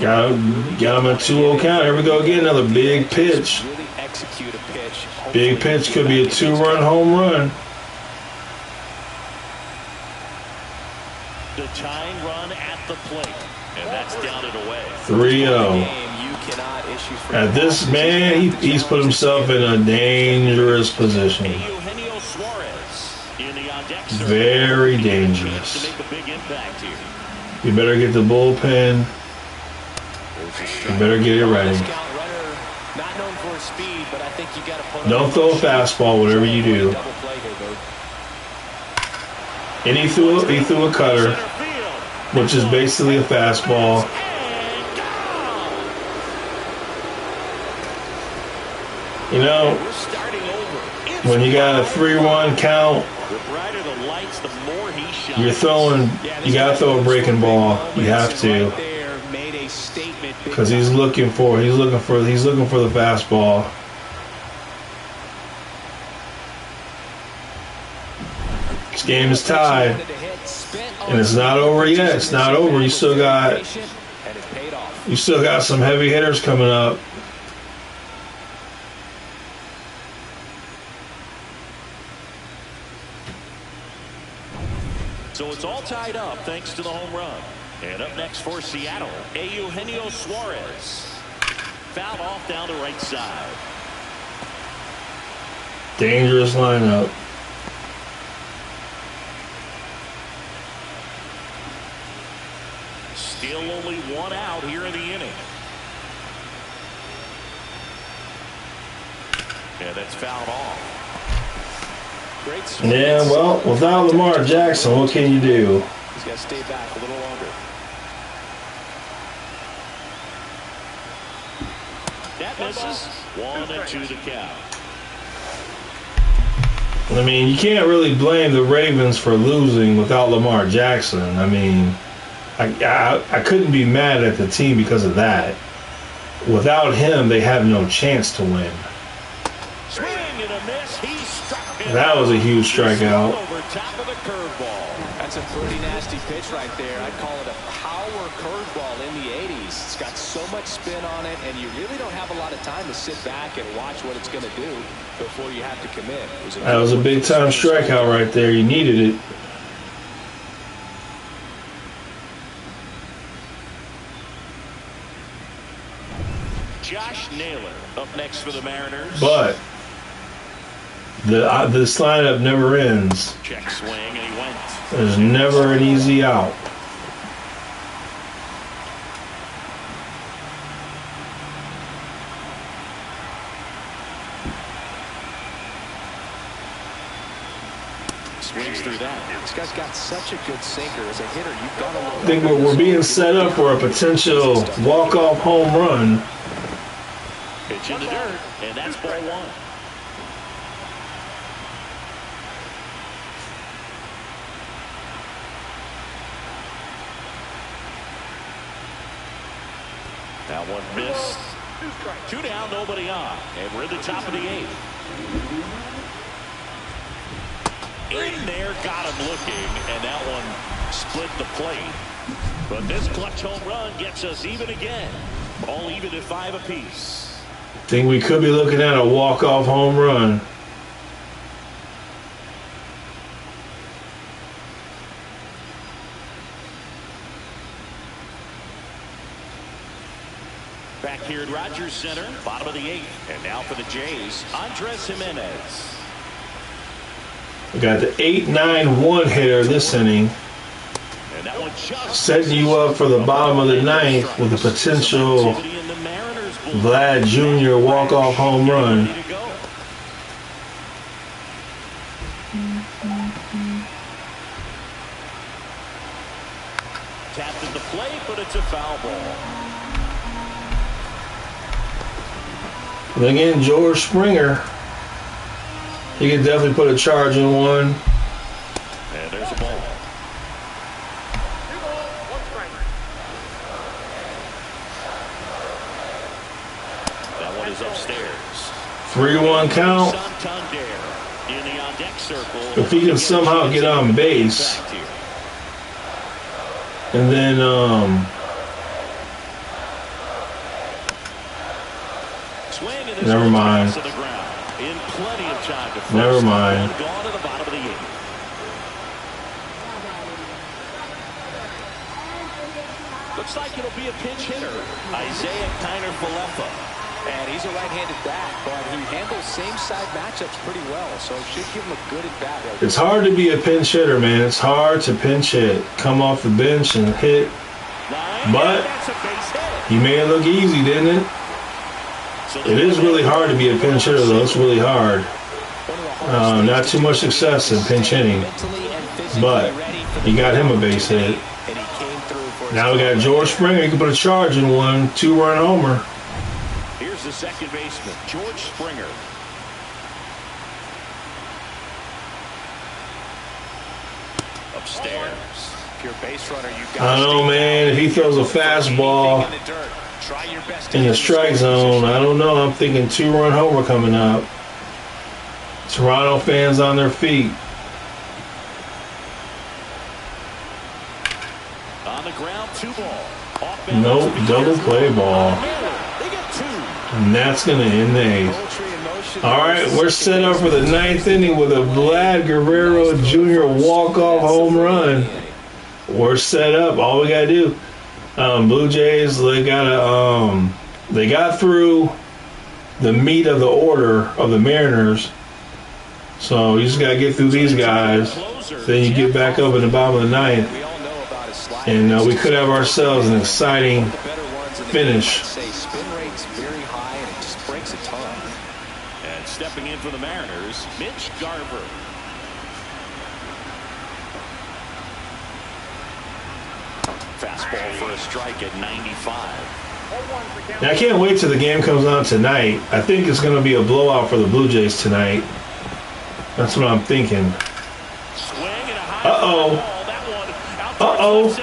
Got him a 2-0 count. Here we go again. Another big pitch. Really execute a pitch. Big pitch could be a 2-run home run. The tying run at the plate. And that's down and away. 3-0. At this man, he's put himself in a dangerous position. Very dangerous. You better get the bullpen. You better get it ready. Don't throw a fastball, whatever you do. And he threw a cutter, which is basically a fastball. You know, when you got a 3-1 count, you gotta throw a breaking ball. You have to, because he's looking for the fastball. This game is tied, and it's not over yet. It's not over. You still got some heavy hitters coming up. So it's all tied up thanks to the home run. And up next for Seattle, Eugenio Suarez. Fouled off down the right side. Dangerous lineup. Still only one out here in the inning. And that's fouled off. Yeah, well, without Lamar Jackson, what can you do? He's got to stay back a little longer. That misses. 1-2 the count. I mean, you can't really blame the Ravens for losing without Lamar Jackson. I mean, I couldn't be mad at the team because of that. Without him, they have no chance to win. Swing and a miss. He struck him. That was a huge strikeout. Over top of the curveball. That's a pretty nasty pitch right there. I'd call it a power curveball in the 80s. It's got so much spin on it, and you really don't have a lot of time to sit back and watch what it's going to do before you have to commit. That was a big-time strikeout right there. You needed it. Josh Naylor up next for the Mariners. But this lineup never ends. Check swing, and he went. There's never an easy out. Swings through that. This guy's got such a good sinker. As a hitter, you've got to look. I think we're being set up for a potential walk-off home run. Pitch in the dirt, and that's ball one. That one missed. 2 down, nobody on. And we're at the top of the 8th. In there, got him looking, and that one split the plate. But this clutch home run gets us even again. All even at 5 apiece. I think we could be looking at a walk-off home run. Back here at Rogers Center, bottom of the 8th. And now for the Jays, Andres Jimenez. We got the 8-9-1 hitter this inning. And that one just setting you up for the bottom of the 9th with a potential Vlad Jr. walk-off home run. Tapped at the plate, but it's a foul ball. And again, George Springer. He can definitely put a charge in one. And there's a ball. is upstairs. 3-1 count. Santander in the on-deck circle. If he can somehow get on base, and then never mind. In plenty of time to Never mind. Gone to the bottom of the 8th. Looks like it'll be a pinch hitter. Isaiah Kiner-Falefa. And he's a right-handed bat, but he handles same-side matchups pretty well, so should give him a good at-bat. It's hard to be a pinch hitter, man. It's hard to pinch hit. Come off the bench and hit. But he made it look easy, didn't it? It is really hard to be a pinch hitter, though. It's really hard. Not too much success in pinch hitting, but he got him a base hit. Now we got George Springer. He can put a charge in one, 2-run homer. Here's the second baseman, George Springer. Upstairs. Pure base runner, you got. I don't know, man. If he throws a fastball in the strike zone, I don't know. I'm thinking 2-run homer coming up. Toronto fans on their feet. On the ground, 2-ball. Nope, double play ball. And that's going to end the 8th. All right, we're set up for the 9th inning with a Vlad Guerrero Jr. walk-off home run. We're set up. All we got to do, Blue Jays, they got through the meat of the order of the Mariners. So you just got to get through these guys. Then you get back up in the bottom of the 9th. And we could have ourselves an exciting finish. And stepping in for the Mariners, Mitch Garver. Fastball for a strike at 95. Now, I can't wait till the game comes on tonight. I think it's going to be a blowout for the Blue Jays tonight. That's what I'm thinking. Uh-oh. Uh-oh.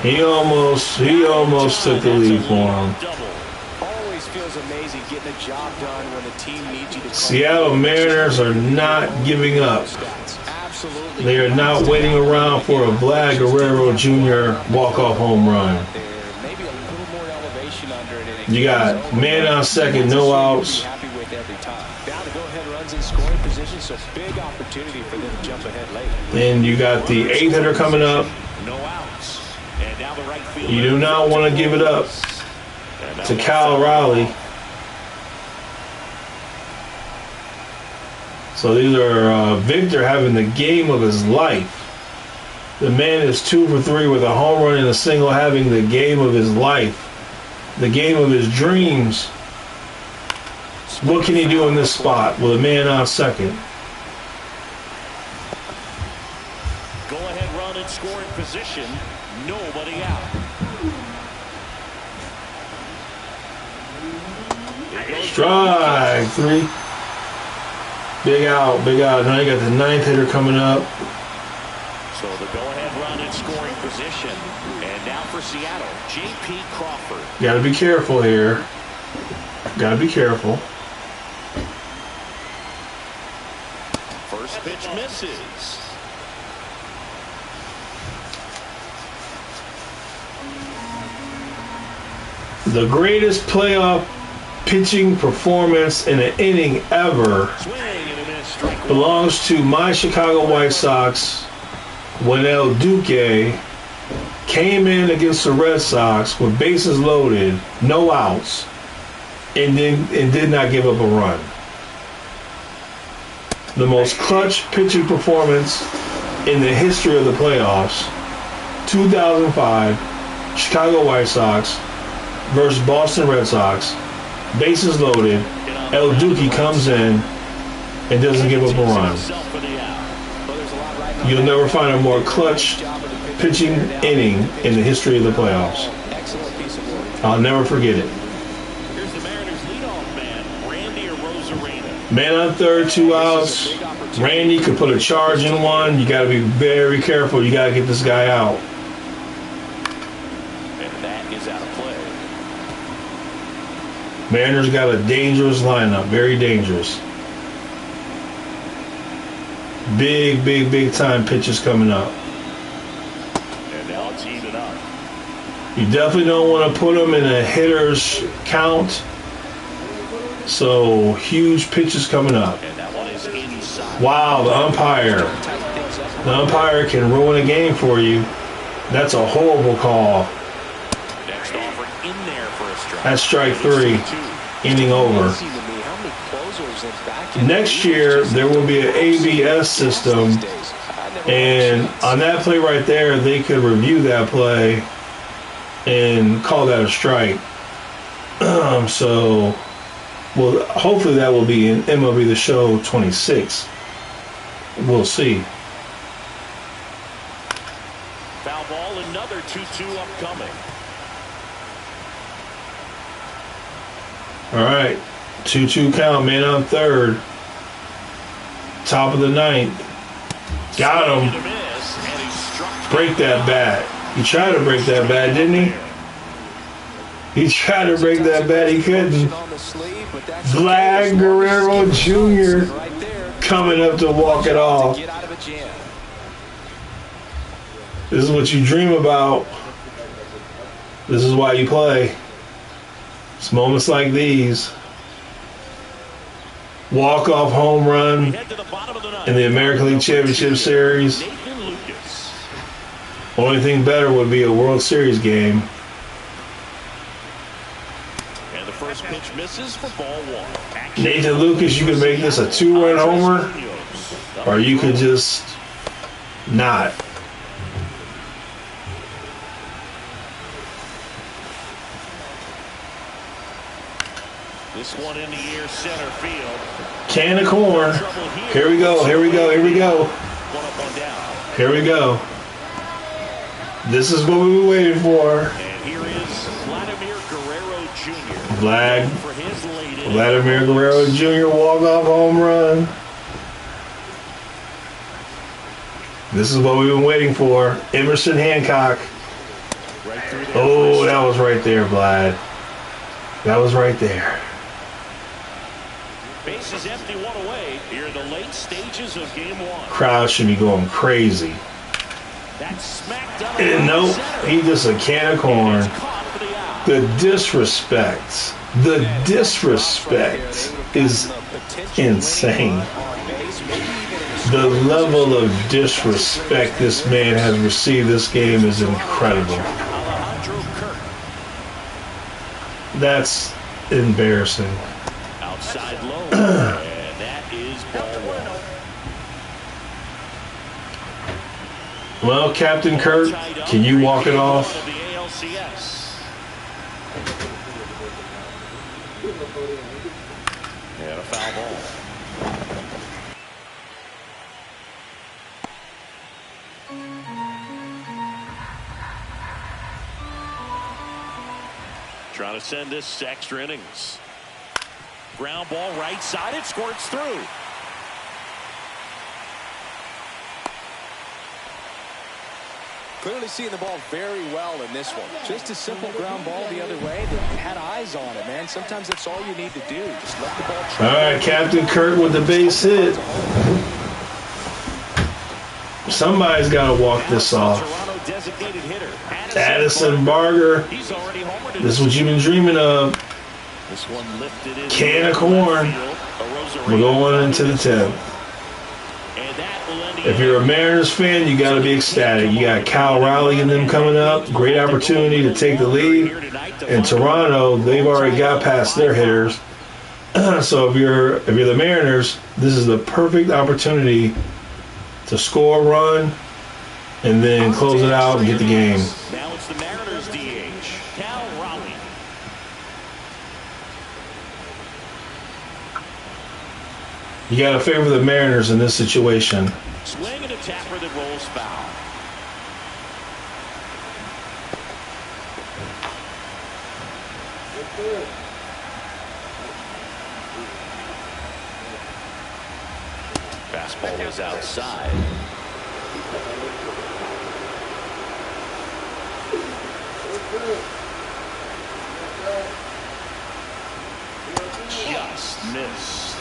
He almost took the lead for him. Always feels amazing getting a job done when the team needs you to. Seattle Mariners are not giving up. They are not waiting around for a Vlad Guerrero Jr. walk-off home run. You got man on second, no outs. Now to go ahead runs in scoring position, so big opportunity for them to jump ahead late. And you got the 8th hitter coming up. No outs. And now the right field. You do not want to give it up to Cal Raleigh. So these are Victor having the game of his life. The man is 2 for 3 with a home run and a single, having the game of his life. The game of his dreams. What can he do in this spot with a man on second? Go ahead run in scoring position. Nobody out. Strike 3. Big out, big out. Now you got the 9th hitter coming up. So the go-ahead run in scoring position. And now for Seattle, J.P. Crawford. Got to be careful here. Got to be careful. First pitch misses. The greatest playoff pitching performance in an inning ever belongs to my Chicago White Sox when El Duque came in against the Red Sox with bases loaded, no outs, and did not give up a run. The most clutch pitching performance in the history of the playoffs. 2005, Chicago White Sox versus Boston Red Sox. Bases loaded. El Duque comes in and doesn't give up a run. You'll never find a more clutch pitching inning in the history of the playoffs. I'll never forget it. Here's the Mariners leadoff man, Randy Arozarena. Man on third, 2 outs. Randy could put a charge in one. You got to be very careful. You got to get this guy out. And that is out of play. Mariners got a dangerous lineup. Very dangerous. Big time pitches coming up. And now it's even up. You definitely don't want to put them in a hitter's count. So, huge pitches coming up. And that one is inside. Wow, the umpire. The umpire can ruin a game for you. That's a horrible call. Next offer in there for a strike. That's strike 3. Inning over. Next year, there will be an ABS system. And on that play right there, they could review that play and call that a strike. So, well, hopefully that will be in MLB The Show 26. We'll see. Foul ball, another 2-2 upcoming. All right, 2-2 count, man on third. Top of the ninth. Got him. Break that bat. He tried to break that bat, didn't he? He tried to break that bat. He couldn't. Vlad Guerrero Jr. coming up to walk it off. This is what you dream about. This is why you play. It's moments like these. Walk-off home run in the American League Championship Series. Only thing better would be a World Series game. And the first pitch misses for ball 1. Nathan Lucas, you could make this a 2-run homer, or you could just not. This one in the air, center field. Can of corn. Here we go. Here we go. Here we go. One up, one down. Here we go. This is what we were waiting for. And here is Vladimir Guerrero Jr. For his late Vladimir Guerrero Jr. walk-off home run. This is what we've been waiting for. Emerson Hancock. Oh, that was right there, Vlad. That was right there. Bases empty, one away. Here in the late stages of game 1. Crowd should be going crazy. That's smacked up. Nope, he just a can of corn. The disrespect. The disrespect is insane. The level of disrespect this man has received this game is incredible. That's embarrassing. Outside low, and that is ball 1. Well, Captain Kirk, can you walk it off? The ALCS. And a foul ball. Trying to send this to extra innings. Ground ball right side, it squirts through. Clearly seeing the ball very well in this one. Just a simple ground ball the other way. They had eyes on it, man. Sometimes that's all you need to do. Just let the ball travel. All right, Captain Kirk with the base hit. Somebody's got to walk this off. Addison Barger. This is what you've been dreaming of. Can of corn. We're going into the 10th. If you're a Mariners fan, you got to be ecstatic. You got Cal Raleigh and them coming up. Great opportunity to take the lead. In Toronto, they've already got past their hitters. So if you're the Mariners, this is the perfect opportunity to score a run and then close it out and get the game. Now it's the Mariners DH, Cal Raleigh. You got to favor the Mariners in this situation. Swing and a tapper that rolls foul. Fastball is outside. Just missed.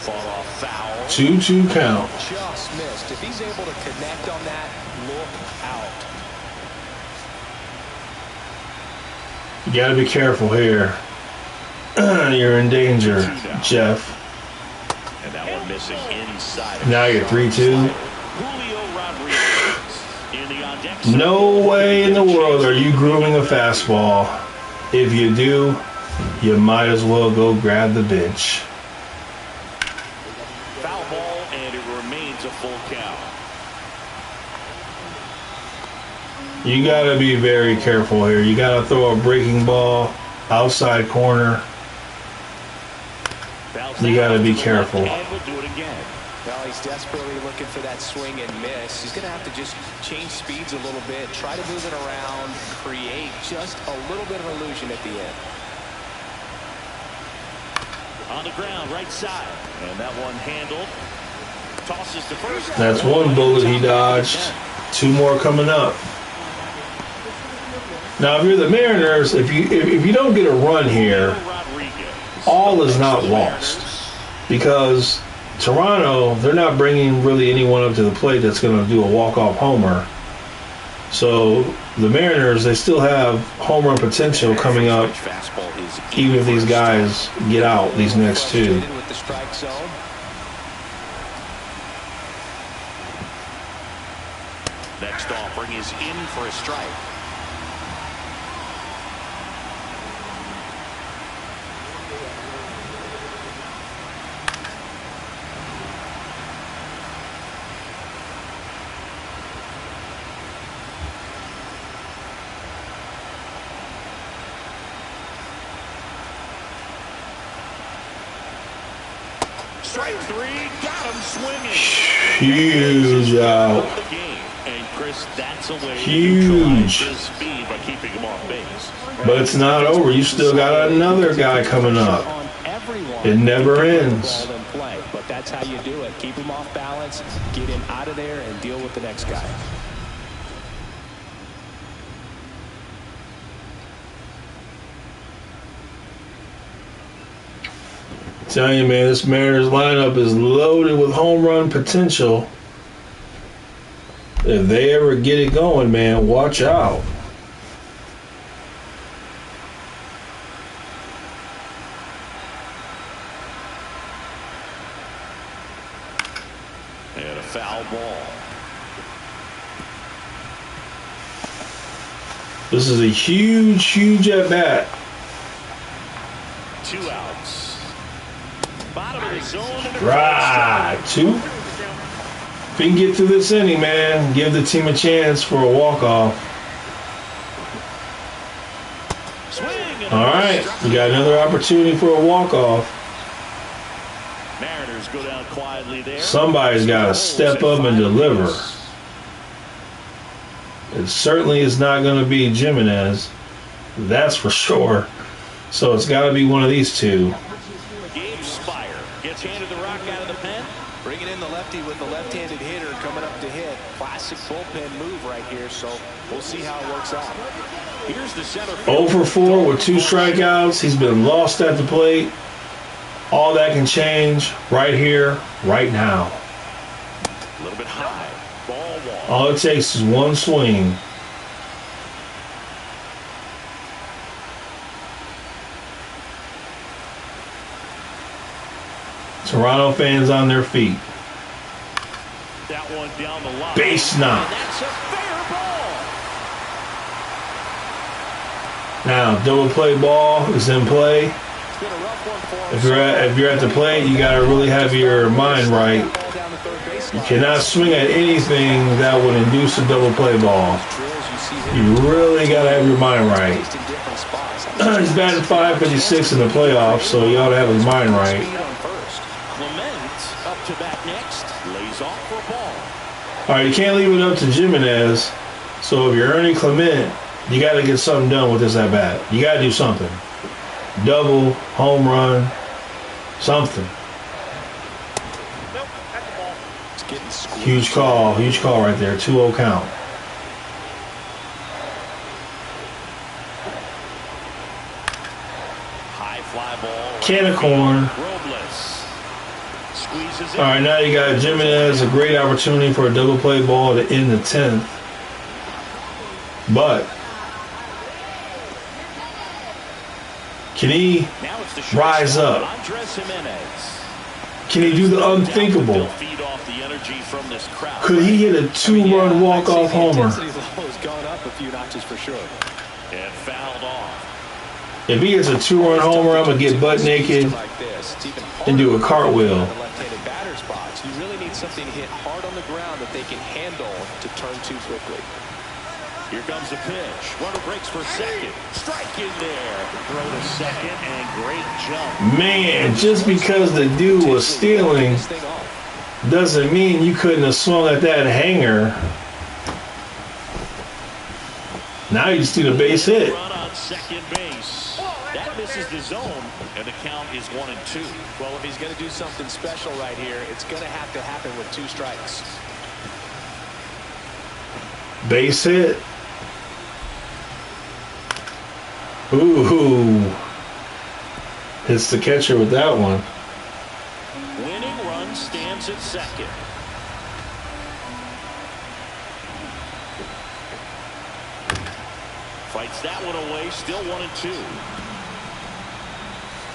Fought off foul. 2-2 count. Just missed. If he's able to connect on that, look out. You got to be careful here. You're in danger, Jeff. And that one missing inside. Now you're 3-2. Julio Rodriguez in the on deck. No way in the world are you grooming a fastball. If you do, you might as well go grab the bench. Foul ball, and it remains a full count. You got to be very careful here. You got to throw a breaking ball outside corner. You got to be careful. And we'll do it again. Well, he's desperately looking for that swing and miss. He's going to have to just change speeds a little bit, try to move it around, create just a little bit of illusion at the end. On the ground, right side. And that one handled. Tosses to first. That's one bullet he dodged. 2 more coming up. Now, if you're the Mariners, if you don't get a run here, all is not lost. Because Toronto, they're not bringing really anyone up to the plate that's going to do a walk-off homer. So the Mariners, they still have home run potential coming up, even if these guys get out, these next 2. Next offering is in for a strike. Strike 3, got him swinging. Huge out. And Chris, that's a way Huge. to his speed by keeping him off base. But it's not over. You still got another guy coming up. It never ends. But that's how you do it. Keep him off balance, get him out of there, and deal with the next guy. Tell you, man, this Mariners lineup is loaded with home run potential. If they ever get it going, man, watch out. And a foul ball. This is a huge, huge at bat. 2 outs. Bottom of the zone. Right, 2. If you can get through this inning, man, give the team a chance for a walk-off. All right, we got another opportunity for a walk-off. Mariners go down quietly there. Somebody's got to step up and deliver. It certainly is not going to be Jimenez. That's for sure. So it's got to be one of these 2. Gets handed the rock out of the pen. Bringing in the lefty with the left-handed hitter coming up to hit. Classic bullpen move right here, so we'll see how it works out. Here's the center. 0 for 4 with 2 strikeouts. He's been lost at the plate. All that can change right here, right now. A little bit high. Ball one. All it takes is one swing. Toronto fans on their feet. That one down the line. Base knock. And that's a fair ball. Now, double play ball is in play. If you're at the plate, you gotta really have your mind right. You cannot swing at anything that would induce a double play ball. You really gotta have your mind right. He's batting .556 in the playoffs, so you ought to have his mind right. Up to bat next, lays off for a ball. All right, you can't leave it up to Jimenez. So if you're Ernie Clement, You got to get something done with this at bat. You got to do something. Double, home run, something. Nope, that's the ball. It's getting squeezed. Huge call right there. 2-0 count. High fly ball. Can of corn. Robles squeezes it. All right, now you got Jimenez, a great opportunity for a double play ball to end the 10th. But can he Now it's the rise shortstop, up? Andres Jimenez. Can he do the unthinkable? They'll feed off the energy from this crowd. Could he hit a 2-run walk-off homer? The intensity level has gone up a few notches for sure. And fouled off. If he gets a 2-run homer, I'm going to get butt naked and do a cartwheel. Left-handed batter's box. You really need something hit hard on the ground that they can handle to turn too quickly. Here comes the pitch. Runner breaks for second. Strike in there. Throw to second and great jump. Man, just because the dude was stealing This thing off. doesn't mean you couldn't have swung at that hanger. Now you just need a base hit. Run on second base. That misses the zone, and the count is 1-2. Well, if he's going to do something special right here, it's going to have to happen with 2 strikes. Base hit. Ooh. Hits the catcher with that one. Winning run stands at second. Fights that one away, still 1-2.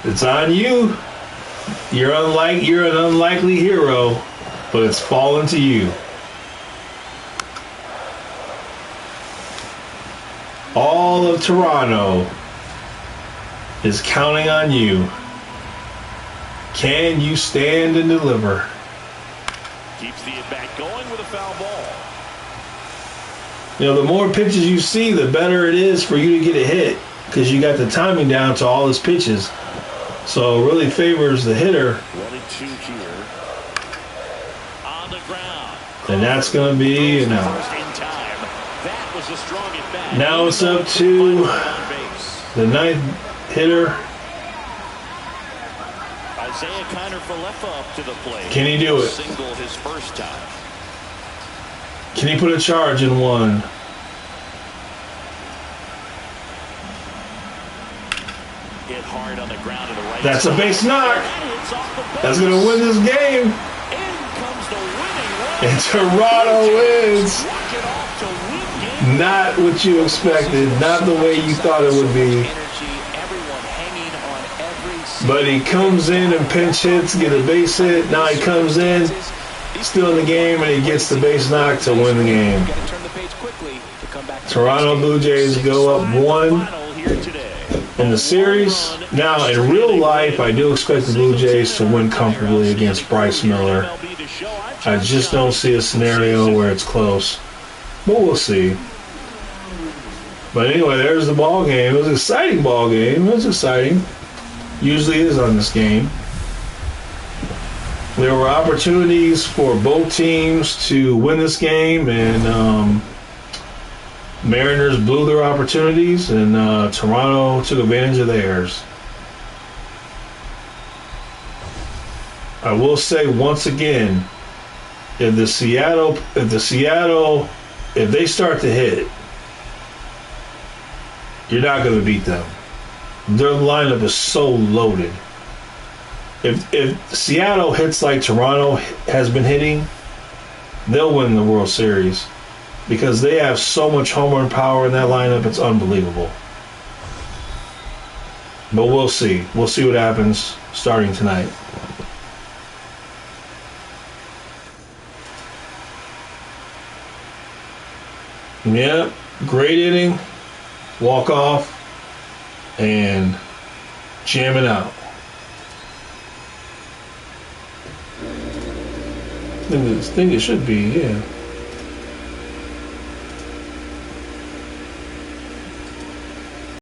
It's on you. You're an unlikely hero, but it's fallen to you. All of Toronto is counting on you. Can you stand and deliver? Keeps the at-bat going with a foul ball. You know, the more pitches you see, the better it is for you to get a hit because you got the timing down to all his pitches. So it really favors the hitter. 1-2 here. On the ground. And that's going to be an out. First in time. That was a strong at-bat. Now it's up to On base. the 9th hitter. Isaiah Kiner-Falefa up to the plate. Can he do it? Single his first time. Can he put a charge in one? Hit hard on the ground to the right. That's a base knock. That hits off the base. That's going to win this game. In comes the winning run. And Toronto wins. Walk it off to win game. Not what you expected. Not the way you thought it would be. Energy, everyone hanging on every But he comes in and pinch hits, get a base hit. Now he comes in, still in the game, and he gets the base knock to win the game. Got to turn the page quickly to come back to Toronto Blue Jays go up 1 Final here today. in the series. Now, in real life, I do expect the Blue Jays to win comfortably against Bryce Miller. I just don't see a scenario where it's close. But we'll see. But anyway, there's the ball game. It was an exciting ball game. It was exciting. Usually is on this game. There were opportunities for both teams to win this game, and Mariners blew their opportunities, and Toronto took advantage of theirs. I will say once again, if they start to hit, you're not going to beat them. Their lineup is so loaded. If Seattle hits like Toronto has been hitting, they'll win the World Series because they have so much home run power in that lineup. It's unbelievable. But we'll see. We'll see what happens starting tonight. Yep, great inning, walk off, and jam it out. I think it should be, yeah.